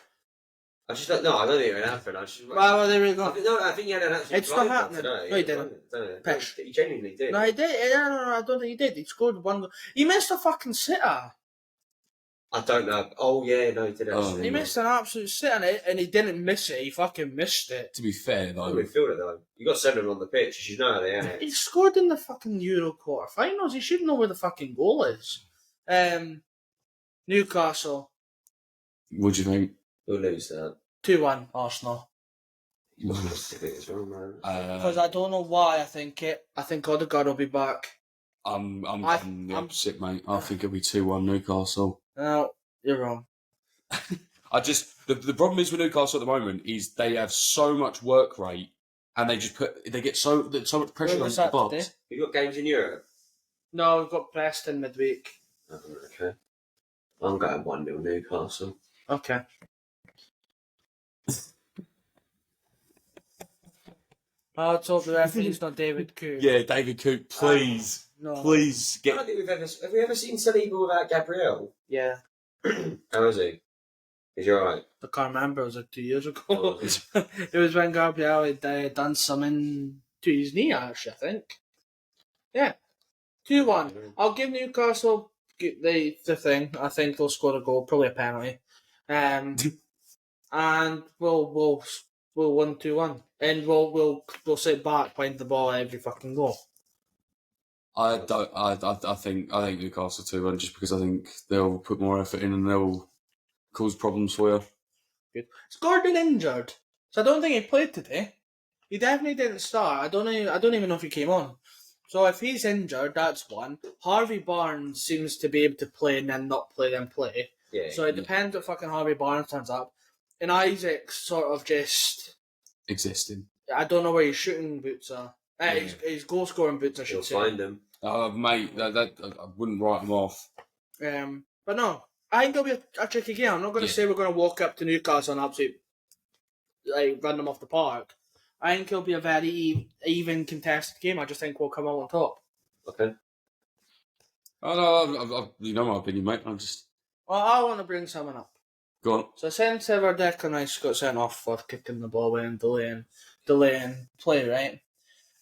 Speaker 1: I just don't know. I don't think it would happen.
Speaker 2: Well, there we go.
Speaker 1: I think he had an absolute.
Speaker 2: It's not happening.
Speaker 1: Today.
Speaker 2: No, he didn't.
Speaker 1: Pesh. He genuinely did.
Speaker 2: No, he did. No, I don't think he did. He scored one goal. He missed a fucking sitter.
Speaker 1: I don't know. Oh yeah, no, he did actually.
Speaker 2: He missed an absolute sitter, and he didn't miss it. He fucking missed it.
Speaker 3: To be fair, though,
Speaker 1: midfielder though. You got 7 on the pitch. You should know how they are.
Speaker 2: He scored in the fucking Euro quarterfinals. He should know where the fucking goal is. Newcastle.
Speaker 3: What do you think?
Speaker 1: We'll lose that.
Speaker 2: 2-1 Arsenal. Because I don't know why I think it. I think Odegaard will be back.
Speaker 3: I'm the opposite, mate. I think it'll be 2-1 Newcastle.
Speaker 2: No, you're wrong.
Speaker 3: The problem is with Newcastle at the moment is they have so much work rate and they get so much pressure on the box.
Speaker 1: You got games in Europe?
Speaker 2: No, we've got Preston midweek.
Speaker 1: Oh, okay. I'm going 1-0 Newcastle.
Speaker 2: Okay. I let's hope the referee's not David Cook.
Speaker 3: Yeah, David Cook, please.
Speaker 2: No.
Speaker 3: Please
Speaker 1: I don't think have we ever seen Saliba without Gabriel?
Speaker 2: Yeah.
Speaker 1: How is he? Is he alright?
Speaker 2: I can't remember. It was like 2 years ago. It was when Gabriel had done something to his knee, actually, I think. Yeah. 2-1. I'll give Newcastle the thing. I think they'll score a goal, probably a penalty. And we'll win 2-1. And we'll sit back behind the ball every fucking goal.
Speaker 3: I think Newcastle 2-1 just because I think they'll put more effort in and they'll cause problems for you.
Speaker 2: Good. Is Gordon injured? So I don't think he played today. He definitely didn't start. I don't even know if he came on. So if he's injured, that's one. Harvey Barnes seems to be able to play and then not play, then play.
Speaker 1: Yeah.
Speaker 2: So it depends if fucking Harvey Barnes turns up. And Isaac's sort of just
Speaker 3: existing.
Speaker 2: I don't know where his shooting boots are. His goal scoring boots, I should say.
Speaker 1: You'll find them.
Speaker 3: Mate, that I wouldn't write them off.
Speaker 2: But no, I think it'll be a tricky game. I'm not going to say we're going to walk up to Newcastle and absolutely run them off the park. I think it'll be a very even contested game. I just think we'll come out on top.
Speaker 1: Okay.
Speaker 3: Oh, no, you know my opinion, mate.
Speaker 2: Well, I want to bring someone up.
Speaker 3: Go on.
Speaker 2: So since Declan Rice got sent off for kicking the ball away and delaying play, right?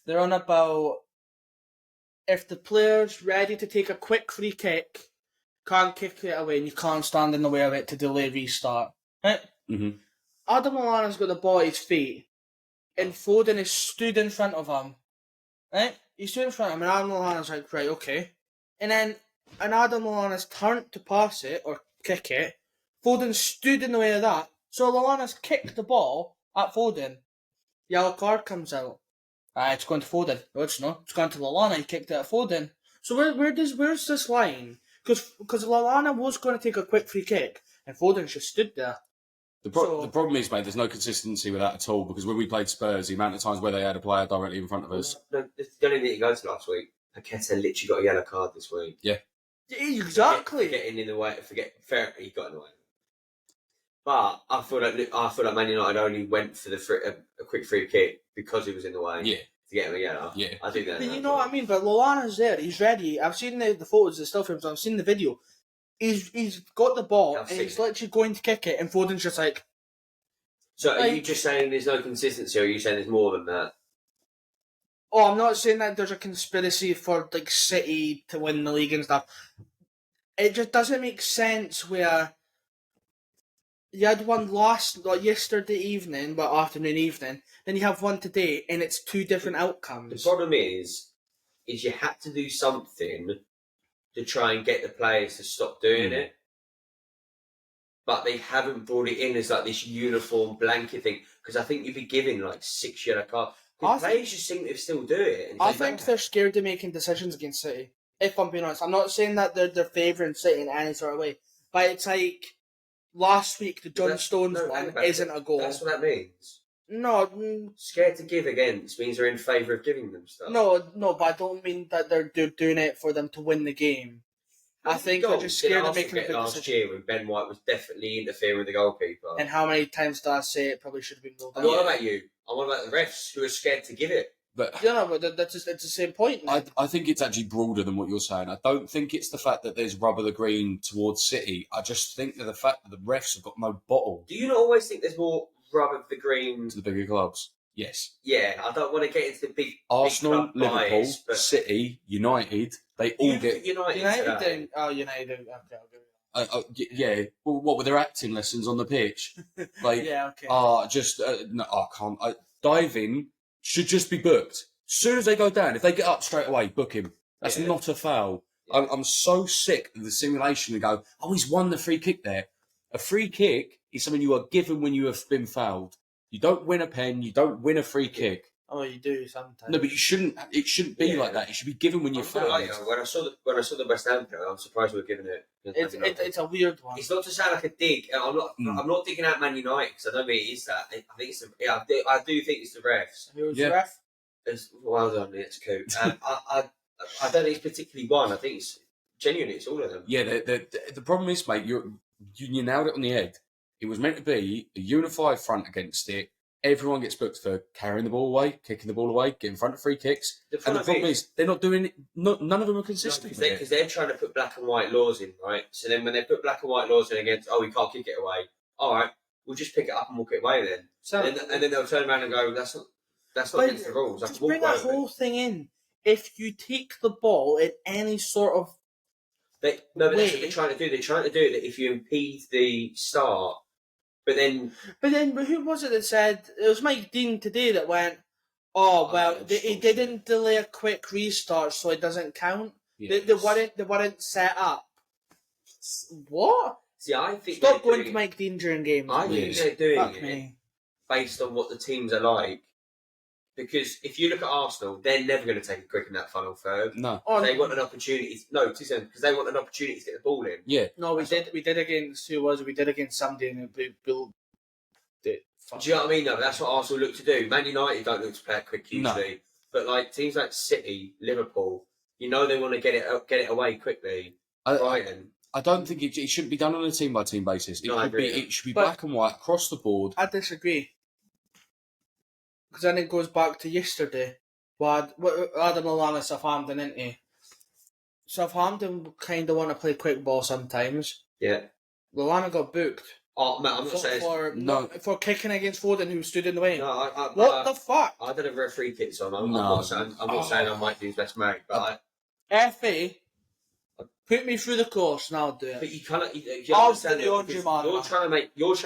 Speaker 2: They're on about if the player's ready to take a quick free kick, can't kick it away and you can't stand in the way of it to delay restart. Right?
Speaker 3: Mm-hmm.
Speaker 2: Adam Lallana's got the ball at his feet and Foden is stood in front of him. Right? He's stood in front of him and Adam Lallana's like, right, okay. And then Adam Lallana's turned to pass it or kick it. Foden stood in the way of that. So Lallana's kicked the ball at Foden. Yellow card comes out. It's going to Foden. No, it's not. It's going to Lallana. He kicked it at Foden. So where's this line? Because Lallana was going to take a quick free kick and Foden just stood there.
Speaker 3: The problem is, mate, there's no consistency with that at all because when we played Spurs, the amount of times where they had a player directly in front of us.
Speaker 1: No, the only thing you go to last week, Paqueta literally got a yellow card this week.
Speaker 3: Yeah.
Speaker 2: Exactly.
Speaker 1: Getting in the way. He got in the way. But I feel like Man United only went for a quick free kick because he was in the way.
Speaker 3: Yeah.
Speaker 1: To get him a yellow.
Speaker 3: Yeah.
Speaker 1: I think that.
Speaker 2: But you know what I mean? But Lallana's there. He's ready. I've seen the photos, the still frames. I've seen the video. He's got the ball and he's literally going to kick it, and Foden's just like.
Speaker 1: So are you just saying there's no consistency, or are you saying there's more than that?
Speaker 2: Oh, I'm not saying that there's a conspiracy for like City to win the league and stuff. It just doesn't make sense where You had one yesterday evening, afternoon, evening. Then you have one today, and it's two different outcomes.
Speaker 1: The problem is you had to do something to try and get the players to stop doing it. But they haven't brought it in as like this uniform blanket thing. Because I think you'd be giving like 6 yellow cards. Because players just seem to still do it.
Speaker 2: I think they're scared of making decisions against City. If I'm being honest, I'm not saying that they're favouring City in any sort of way. But it's like last week, the John Stones one isn't a goal.
Speaker 1: That's what that means.
Speaker 2: No.
Speaker 1: Scared to give against means they're in favour of giving them stuff.
Speaker 2: No, but I don't mean that they're doing it for them to win the game. I think they're just scared of making a big
Speaker 1: last
Speaker 2: decision.
Speaker 1: year when Ben White was definitely interfering with the goalkeeper.
Speaker 2: And how many times did I say it probably should have been ruled out?
Speaker 1: What about you? I'm on about the refs who are scared to give it.
Speaker 3: But
Speaker 2: that's just, it's the same point.
Speaker 3: I think it's actually broader than what you're saying. I don't think it's the fact that there's rub of the green towards City. I just think that the fact that the refs have got no bottle.
Speaker 1: Do you not always think there's more rub of the green
Speaker 3: to the bigger clubs? Yes.
Speaker 1: Yeah, I don't want to get into the big
Speaker 3: Arsenal,
Speaker 1: big
Speaker 3: Liverpool,
Speaker 1: bias, but
Speaker 3: City, United. They all get
Speaker 1: United
Speaker 2: don't. Oh, United. Okay, I'll give you that.
Speaker 3: yeah. Well, what were their acting lessons on the pitch? Like,
Speaker 2: yeah, okay.
Speaker 3: No, I can't. Diving should just be booked. As soon as they go down, if they get up straight away, book him. That's not a foul. Yeah. I'm so sick of the simulation. We go, he's won the free kick there. A free kick is something you are given when you have been fouled. You don't win a pen. You don't win a free kick.
Speaker 2: Oh, you do sometimes.
Speaker 3: No, but you shouldn't. It shouldn't be like that. It should be given when you're fouled.
Speaker 1: When I saw the West Ham player, I'm surprised we were giving it.
Speaker 2: It's a weird one.
Speaker 1: It's not to sound like a dig. I'm not digging out Man United because I don't think it is that. I think it's I do think it's the refs.
Speaker 2: Who's the ref?
Speaker 1: Well done, it's cool. I don't think it's particularly one. I think it's genuinely it's all of them.
Speaker 3: Yeah, the problem is, mate, you nailed it on the head. It was meant to be a unified front against it. Everyone gets booked for carrying the ball away, kicking the ball away, getting front of free kicks. The problem is they're not doing it. None of them are consistent.
Speaker 1: Because they're trying to put black and white laws in, right? So then when they put black and white laws in against, we can't kick it away. All right, we'll just pick it up and walk it away then. And then they'll turn around and go, that's not against the rules.
Speaker 2: Just bring that whole thing in. If you take the ball in any sort of
Speaker 1: that's what they're trying to do. They're trying to do that if you impede the start. But who was it that said it was Mike Dean today that went? He didn't delay a quick restart, so it doesn't count. Yes. They weren't set up. What? See, I think
Speaker 2: stop going to Mike Dean during games.
Speaker 1: I think they're doing it based on what the teams are like. Because if you look at Arsenal, they're never going to take a quick in that final third.
Speaker 3: No.
Speaker 1: They want an opportunity. No, 2 seconds. Because they want an opportunity to get the ball in.
Speaker 3: Yeah.
Speaker 2: No, we did against who was it? We did against somebody and we built it.
Speaker 1: Do you know what I mean? No, that's what Arsenal look to do. Man United don't look to play it quick usually. No. But like teams like City, Liverpool, they want to get it away quickly. Brighton.
Speaker 3: I don't think it shouldn't be done on a team by team basis. It should be black and white across the board.
Speaker 2: I disagree. Because then it goes back to yesterday. Adam Lallana, Southampton, isn't he? Southampton kind of want to play quick ball sometimes.
Speaker 1: Yeah.
Speaker 2: Lallana got booked.
Speaker 1: Oh, man, I'm not saying...
Speaker 2: For kicking against Foden, who stood in the way.
Speaker 1: No,
Speaker 2: what the fuck?
Speaker 1: I don't have a free kicks on. I'm not saying I might do his best mate, but...
Speaker 2: FA, put me through the course and I'll do it.
Speaker 1: But you cannot... You're trying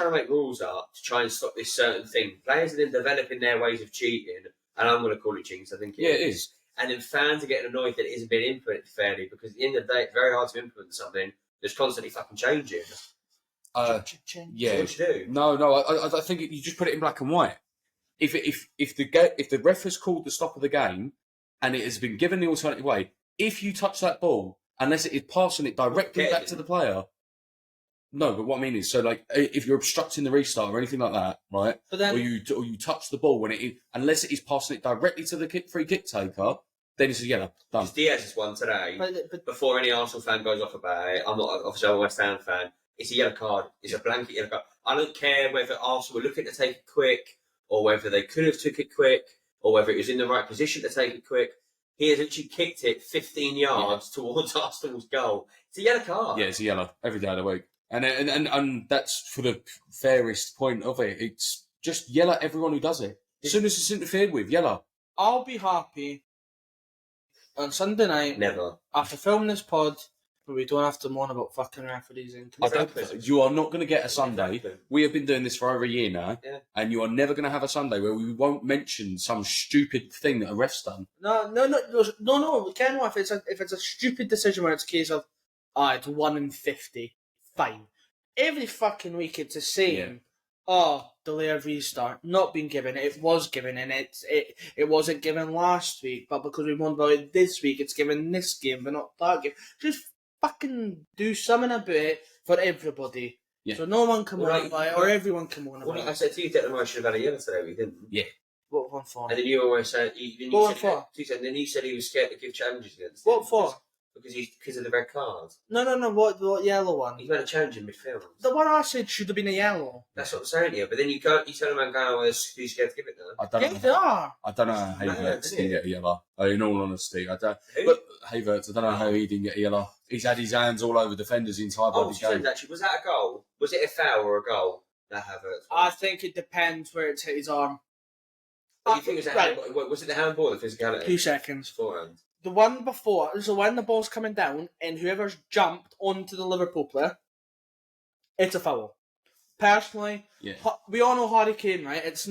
Speaker 1: to make rules up to try and stop this certain thing. Players are then developing their ways of cheating, and I'm going to call it cheating, I think it is. And then fans are getting annoyed that it isn't being implemented fairly, because at the end of the day, it's very hard to implement something that's constantly fucking changing.
Speaker 3: Yeah.
Speaker 1: So what you do?
Speaker 3: No. I think you just put it in black and white. If the ref has called the stop of the game, and it has been given the alternative way, if you touch that ball, unless it is passing it directly back to the player. No, but what I mean is, so like, if you're obstructing the restart or anything like that, right? But then, or you touch the ball unless it is passing it directly to the free kick taker, then it's a yellow. Done.
Speaker 1: Diaz has won today. But before any Arsenal fan goes off about it, I'm a West Ham fan. It's a yellow card. It's a blanket yellow card. I don't care whether Arsenal were looking to take it quick, or whether they could have took it quick, or whether it was in the right position to take it quick. He has actually kicked it 15 yards towards Arsenal's goal. It's a yellow card.
Speaker 3: Yeah, it's a yellow every day of the week. And that's for the fairest point of it. It's just yellow everyone who does it. As soon as it's interfered with, yellow.
Speaker 2: I'll be happy on Sunday night.
Speaker 1: Never.
Speaker 2: After filming this pod, But we don't have to moan about fucking referees.
Speaker 3: You are not going to get a Sunday. We have been doing this for over a year now, and you are never going to have a Sunday where we won't mention some stupid thing that a ref's done.
Speaker 2: No. We can know if it's a stupid decision where it's a case of, it's 1 in 50. Fine. Every fucking week it's the same.
Speaker 3: Yeah.
Speaker 2: Delay a restart. Not been given. It was given, and it wasn't given last week. But because we won about it this week, it's given this game, but not that game. Just fucking do something about it for everybody. Yeah. So no one can moan about it, or everyone can moan about it.
Speaker 1: I said to you, Declan Rice should have had a yellow today, we didn't.
Speaker 3: Yeah.
Speaker 2: What one for?
Speaker 1: And then you always said...
Speaker 2: What for?
Speaker 1: And then he said he was scared to give challenges against
Speaker 2: What for?
Speaker 1: Because of the red card.
Speaker 2: No. What yellow one?
Speaker 1: He's made a challenge in midfield.
Speaker 2: The one I said should have been a yellow.
Speaker 1: That's what I'm saying to you. But then you turn around going, he's scared to give it now.
Speaker 3: I don't know how Havertz didn't get a yellow. In all honesty, I don't. But Havertz, I don't know how he didn't get a yellow. He's had his hands all over defenders the entire body game.
Speaker 1: Actually, was that a goal? Was it a foul or a goal? That Havertz.
Speaker 2: I think it depends where it's hit his arm.
Speaker 1: You think was it the handball or the physicality?
Speaker 2: 2 seconds.
Speaker 1: Forehand.
Speaker 2: The one before, so when the ball's coming down and whoever's jumped onto the Liverpool player, it's a foul. Personally, we all know Harry Kane, right? It's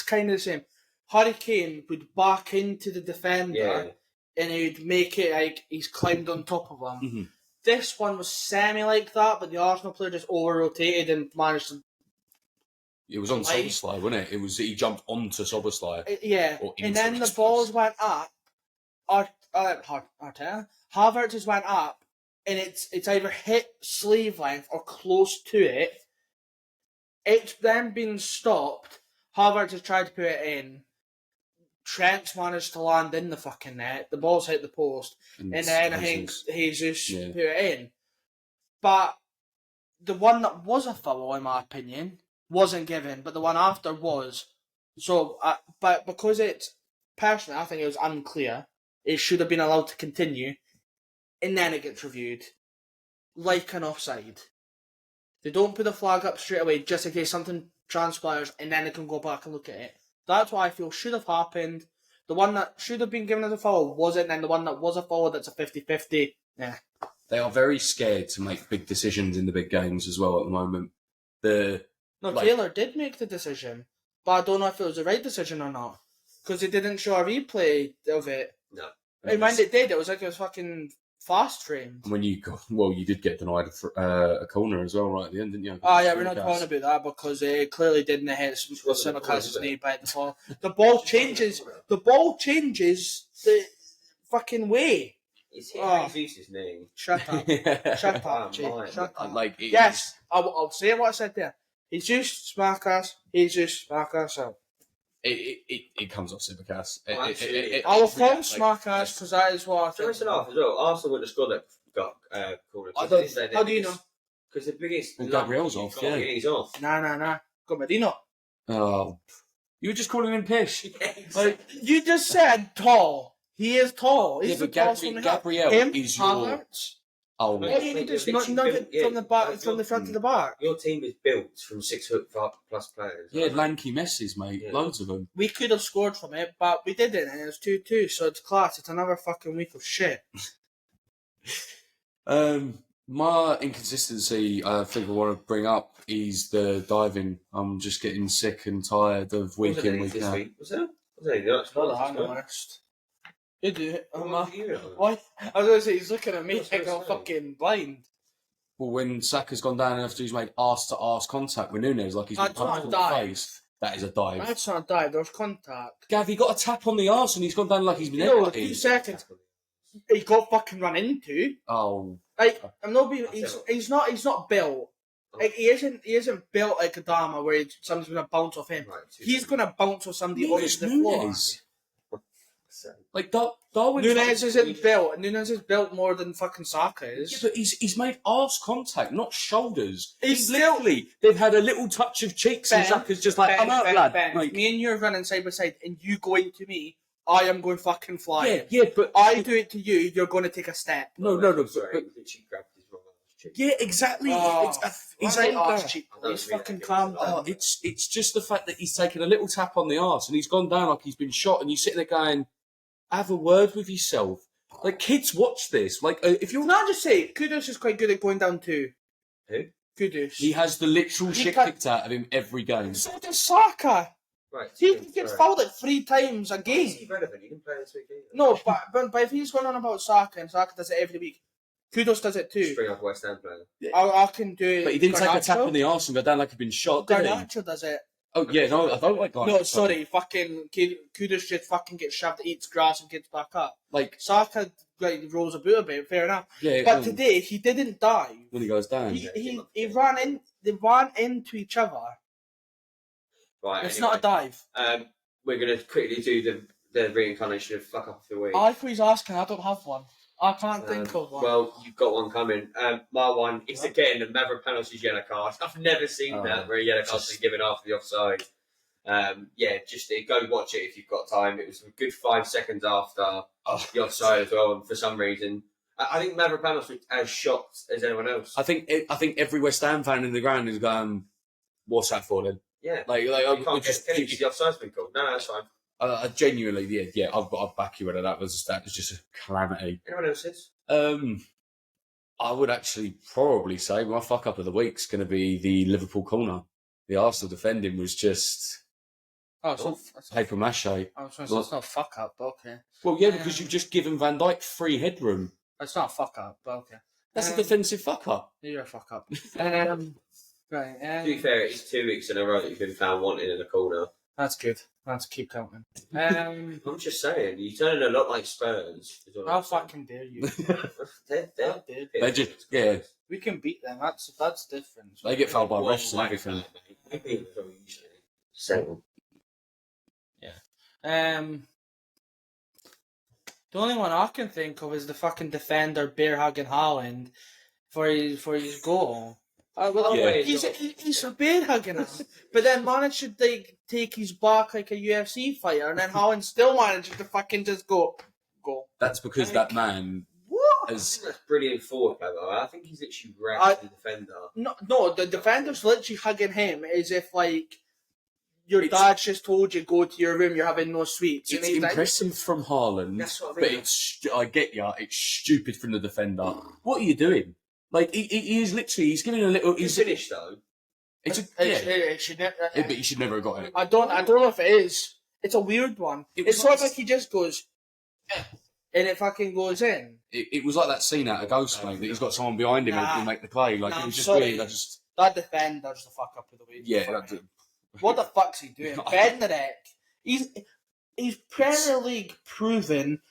Speaker 2: kind of the same. Harry Kane would back into the defender and he'd make it like he's climbed on top of him. Mm-hmm. This one was semi like that, but the Arsenal player just over-rotated and managed to...
Speaker 3: It was on Soboslai, wasn't it? He jumped onto Soboslai.
Speaker 2: Yeah, and then the balls went up. Havertz has went up, and it's either hit sleeve length or close to it. It's then been stopped. Havertz has tried to put it in. Trent's managed to land in the fucking net. The ball's hit the post, and then I think Jesus put it in. But the one that was a foul, in my opinion, wasn't given, but the one after was. So, but because it's personally, I think it was unclear. It should have been allowed to continue, and then it gets reviewed, like an offside. They don't put the flag up straight away just in case something transpires, and then they can go back and look at it. That's what I feel should have happened. The one that should have been given as a foul wasn't, and the one that was a foul that's a 50-50. Yeah.
Speaker 3: They are very scared to make big decisions in the big games as well at the moment.
Speaker 2: Taylor did make the decision, but I don't know if it was the right decision or not. Because they didn't show a replay of it.
Speaker 1: No.
Speaker 2: When it did, it was like it was fucking fast framed.
Speaker 3: When you did get denied a corner as well, right at the end, didn't you?
Speaker 2: We're not talking about that because it clearly didn't hit Simicast's knee by the ball. The ball changes the fucking way.
Speaker 1: It's hit Jesus' knee.
Speaker 2: Shut up. Shut up, Jake. Shut up. Yes, I'll say what I said there. Jesus Smarkass out.
Speaker 3: It comes off Simicast.
Speaker 2: I will phone Smarkass because that is what I think.
Speaker 1: First enough as well, Arsenal wouldn't have scored that corner.
Speaker 2: How do you know?
Speaker 1: Because the biggest...
Speaker 3: Gabriel's off, yeah.
Speaker 2: He's off. Nah. Got Medina.
Speaker 3: Oh. You were just calling him pish.
Speaker 2: You just said tall. He is tall. He's the tallest one.
Speaker 3: Gabriel is your... Oh,
Speaker 2: what do you need to nugget from the back, from the front to the back?
Speaker 1: Your team is built from 6 foot plus players.
Speaker 3: Yeah, lanky messes, mate. Yeah. Loads of them.
Speaker 2: We could have scored from it, but we didn't, and it was 2-2, so it's class. It's another fucking week of shit.
Speaker 3: My inconsistency, I think I want to bring up is the diving. I'm just getting sick and tired of week in, week out.
Speaker 1: Was it?
Speaker 2: You do. Why? I was going to say, he's looking at me like I'm fucking blind.
Speaker 3: Well, when Saka's gone down after he's made arse-to-arse contact with Nunes, like he's been punched in the face, that is a dive.
Speaker 2: That's not a dive, there's contact.
Speaker 3: Gav, he got a tap on the arse and he's gone down like he's been
Speaker 2: headbutted. 2 seconds. He got fucking run into.
Speaker 3: Oh.
Speaker 2: Like, I'm not being... He's not built. Like, he isn't built like a Dama where somebody's going to bounce off him. Right, he's going to bounce off somebody on the floor.
Speaker 3: Like Darwin
Speaker 2: Nunes isn't built. Nunes is built more than fucking Saka is.
Speaker 3: Yeah, but he's made arse contact, not shoulders. He's literally they've had a little touch of cheeks, and Saka's just like, I'm out, lad.
Speaker 2: Like, me and you are running side by side, and you go into me. I am going fucking flying.
Speaker 3: Yeah, but
Speaker 2: I do it to you. You're going to take a step.
Speaker 3: No.
Speaker 1: Sorry,
Speaker 3: yeah, exactly.
Speaker 2: He's like arse cheek. He's fucking calm down.
Speaker 3: It's just the fact that he's taken a little tap on the arse and he's gone down like he's been shot, and you sit there going, have a word with yourself. Like, kids watch this. Like, if you're...
Speaker 2: Can I just say, Kudus is quite good at going down too.
Speaker 1: Who?
Speaker 2: Kudus.
Speaker 3: He has the literal shit kicked out of him every game.
Speaker 2: So does Saka.
Speaker 1: Right.
Speaker 2: He gets fouled like 3 times a game.
Speaker 1: Is he relevant? He didn't play this week either.
Speaker 2: No, but if he's going on about Saka, and Saka does it every week, Kudus does it too.
Speaker 1: Bring up West Ham player.
Speaker 2: I can do it.
Speaker 3: But he didn't take a tap in the arse and go down like he'd been shot, did he?
Speaker 2: Garnacho does it.
Speaker 3: Oh, yeah, no, I don't like Garnacho.
Speaker 2: No, sorry, fucking Kudus just fucking gets shoved, eats grass and gets back up.
Speaker 3: Like,
Speaker 2: Saka rolls a boot a bit, fair enough.
Speaker 3: yeah,
Speaker 2: But today he didn't dive.
Speaker 3: when he goes down.
Speaker 2: He ran in. They ran into each other.
Speaker 1: Right.
Speaker 2: It's
Speaker 1: anyway,
Speaker 2: not a dive.
Speaker 1: We're gonna quickly do the reincarnation of fuck up of the week.
Speaker 2: I thought he's asking. I don't have one. I can't think of one.
Speaker 1: Well, you've got one coming. My one is again a Maverick yellow card. I've never seen that where a yellow card's been given after the offside. Just go watch it if you've got time. It was a good 5 seconds after the offside as well, and for some reason, I think Maverick was as shocked as anyone else.
Speaker 3: I think every West Ham fan in the ground is going, "What's that for then?"
Speaker 1: Yeah,
Speaker 3: like
Speaker 1: you
Speaker 3: I
Speaker 1: can't
Speaker 3: just
Speaker 1: the offside's been called. No, that's fine.
Speaker 3: I genuinely, yeah, I'll back you whether that was just a calamity.
Speaker 1: Anyone else's?
Speaker 3: I would actually probably say my fuck up of the week's going to be the Liverpool corner. The Arsenal defending was just paper mache.
Speaker 2: It's not a fuck up, but okay.
Speaker 3: Well, yeah, because you've just given Van Dijk free headroom.
Speaker 2: It's not a fuck up, but okay.
Speaker 3: That's a defensive fuck up.
Speaker 2: You're a fuck up. Right.
Speaker 1: To be fair, it's 2 weeks in a row that you've been found wanting in a corner.
Speaker 2: That's good. Let's keep counting.
Speaker 1: I'm just saying, you turn a lot like Spurs.
Speaker 2: How fucking dare you?
Speaker 3: They just, yeah.
Speaker 2: We can beat them. That's different.
Speaker 3: They get fouled by refs and everything.
Speaker 1: So.
Speaker 2: Yeah. The only one I can think of is the fucking defender bear hugging Haaland for his goal. He's a bear hugging him, but then managed to take his back like a UFC fighter, and then Haaland still manages to fucking just go.
Speaker 3: That's because that man.
Speaker 2: What?
Speaker 1: That's brilliant forward play, though. I think he's literally wrecked the defender.
Speaker 2: No, the defender's literally hugging him as if like your dad's just told you go to your room, you're having no sweets.
Speaker 3: It's impressive from Haaland,
Speaker 1: That's what I mean.
Speaker 3: but I get ya. It's stupid from the defender. What are you doing? Like he is literally, he's giving a little.
Speaker 1: He's finished though.
Speaker 2: It should never.
Speaker 3: But he should never have got it.
Speaker 2: I don't know if it is. It's a weird one. It's sort of like he just goes, and it fucking goes in.
Speaker 3: It was like that scene out of Ghostland that he's got someone behind him and make the play. Like it was just weird.
Speaker 2: That defender's the fuck up of the week.
Speaker 3: Yeah.
Speaker 2: What the fuck's he doing? Bednarek. He's Premier League proven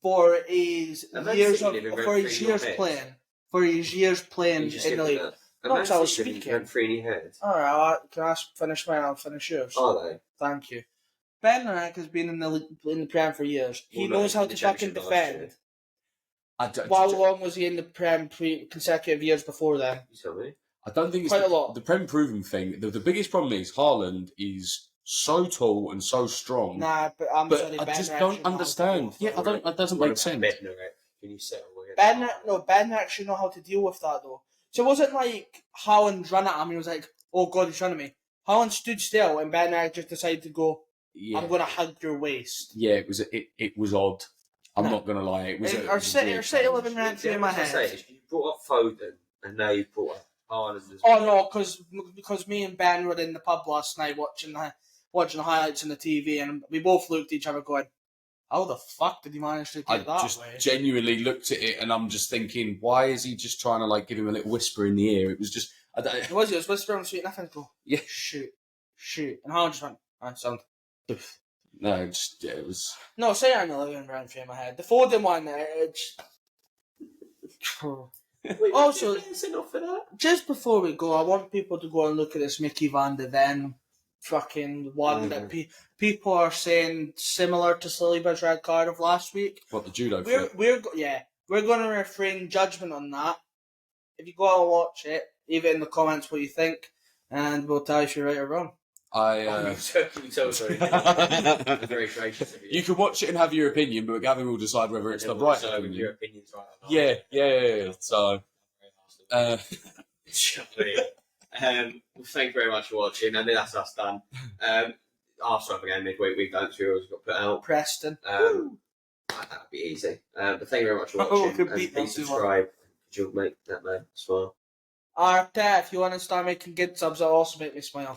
Speaker 2: for his years playing. For his years playing in the league. Not I was speaking. Alright, can I finish mine? I'll finish yours.
Speaker 1: Are they?
Speaker 2: Thank you. Bednarek has been in the Prem for years. He knows how to fucking defend. How long was he in the Prem consecutive years before then?
Speaker 1: You tell me.
Speaker 3: I don't think it's
Speaker 2: quite a lot.
Speaker 3: The Prem proven thing. The biggest problem is Haaland is so tall and so strong.
Speaker 2: Nah, but sorry,
Speaker 3: I just don't understand. Yeah, I don't. That doesn't make sense.
Speaker 1: Can you settle?
Speaker 2: Bednarek should know how to deal with that though. So it wasn't like Haaland ran at him and he was like, "Oh God, he's running me." Haaland stood still and Bednarek just decided to go. Yeah. I'm gonna hug your waist.
Speaker 3: Yeah, it was odd. I'm not gonna lie. It was.
Speaker 2: Our City living rent through my head.
Speaker 1: You brought up Foden and now you brought up Haaland as
Speaker 2: well. Oh no, because me and Ben were in the pub last night watching the highlights on the TV and we both looked at each other going, "How the fuck did he manage to get that way?" I just
Speaker 3: genuinely looked at it and I'm just thinking, why is he just trying to like give him a little whisper in the ear? It was just.
Speaker 2: It was whispering sweet nothing. Go.
Speaker 3: Yeah.
Speaker 2: Shoot. And Haaland just went. Alright, sound.
Speaker 3: No, it was.
Speaker 2: No, say I'm not living around through my head. The Foden one, also, just before we go, I want people to go and look at this Mickey Van de Ven fucking one that people are saying similar to Saliba's red card of last week.
Speaker 3: What, the judo?
Speaker 2: We're going to refrain judgment on that. If you go out and watch it, leave it in the comments what you think, and we'll tell you if you're right or wrong.
Speaker 1: So sorry. Very gracious of you.
Speaker 3: You can watch it and have your opinion, but Gavin will decide whether it's the right opinion.
Speaker 1: Your opinion's right or not.
Speaker 3: Yeah. So,
Speaker 1: thank you very much for watching, and that's us done. Arsenal again midweek. We don't. We always got put out.
Speaker 2: Preston.
Speaker 1: That'd be easy. But thank you very much for
Speaker 2: Oh,
Speaker 1: watching.
Speaker 2: could beat
Speaker 1: And please
Speaker 2: them 2-1.
Speaker 1: subscribe. You'll make that man smile.
Speaker 2: Arteta, if you want to start making good subs, that'll also make me smile.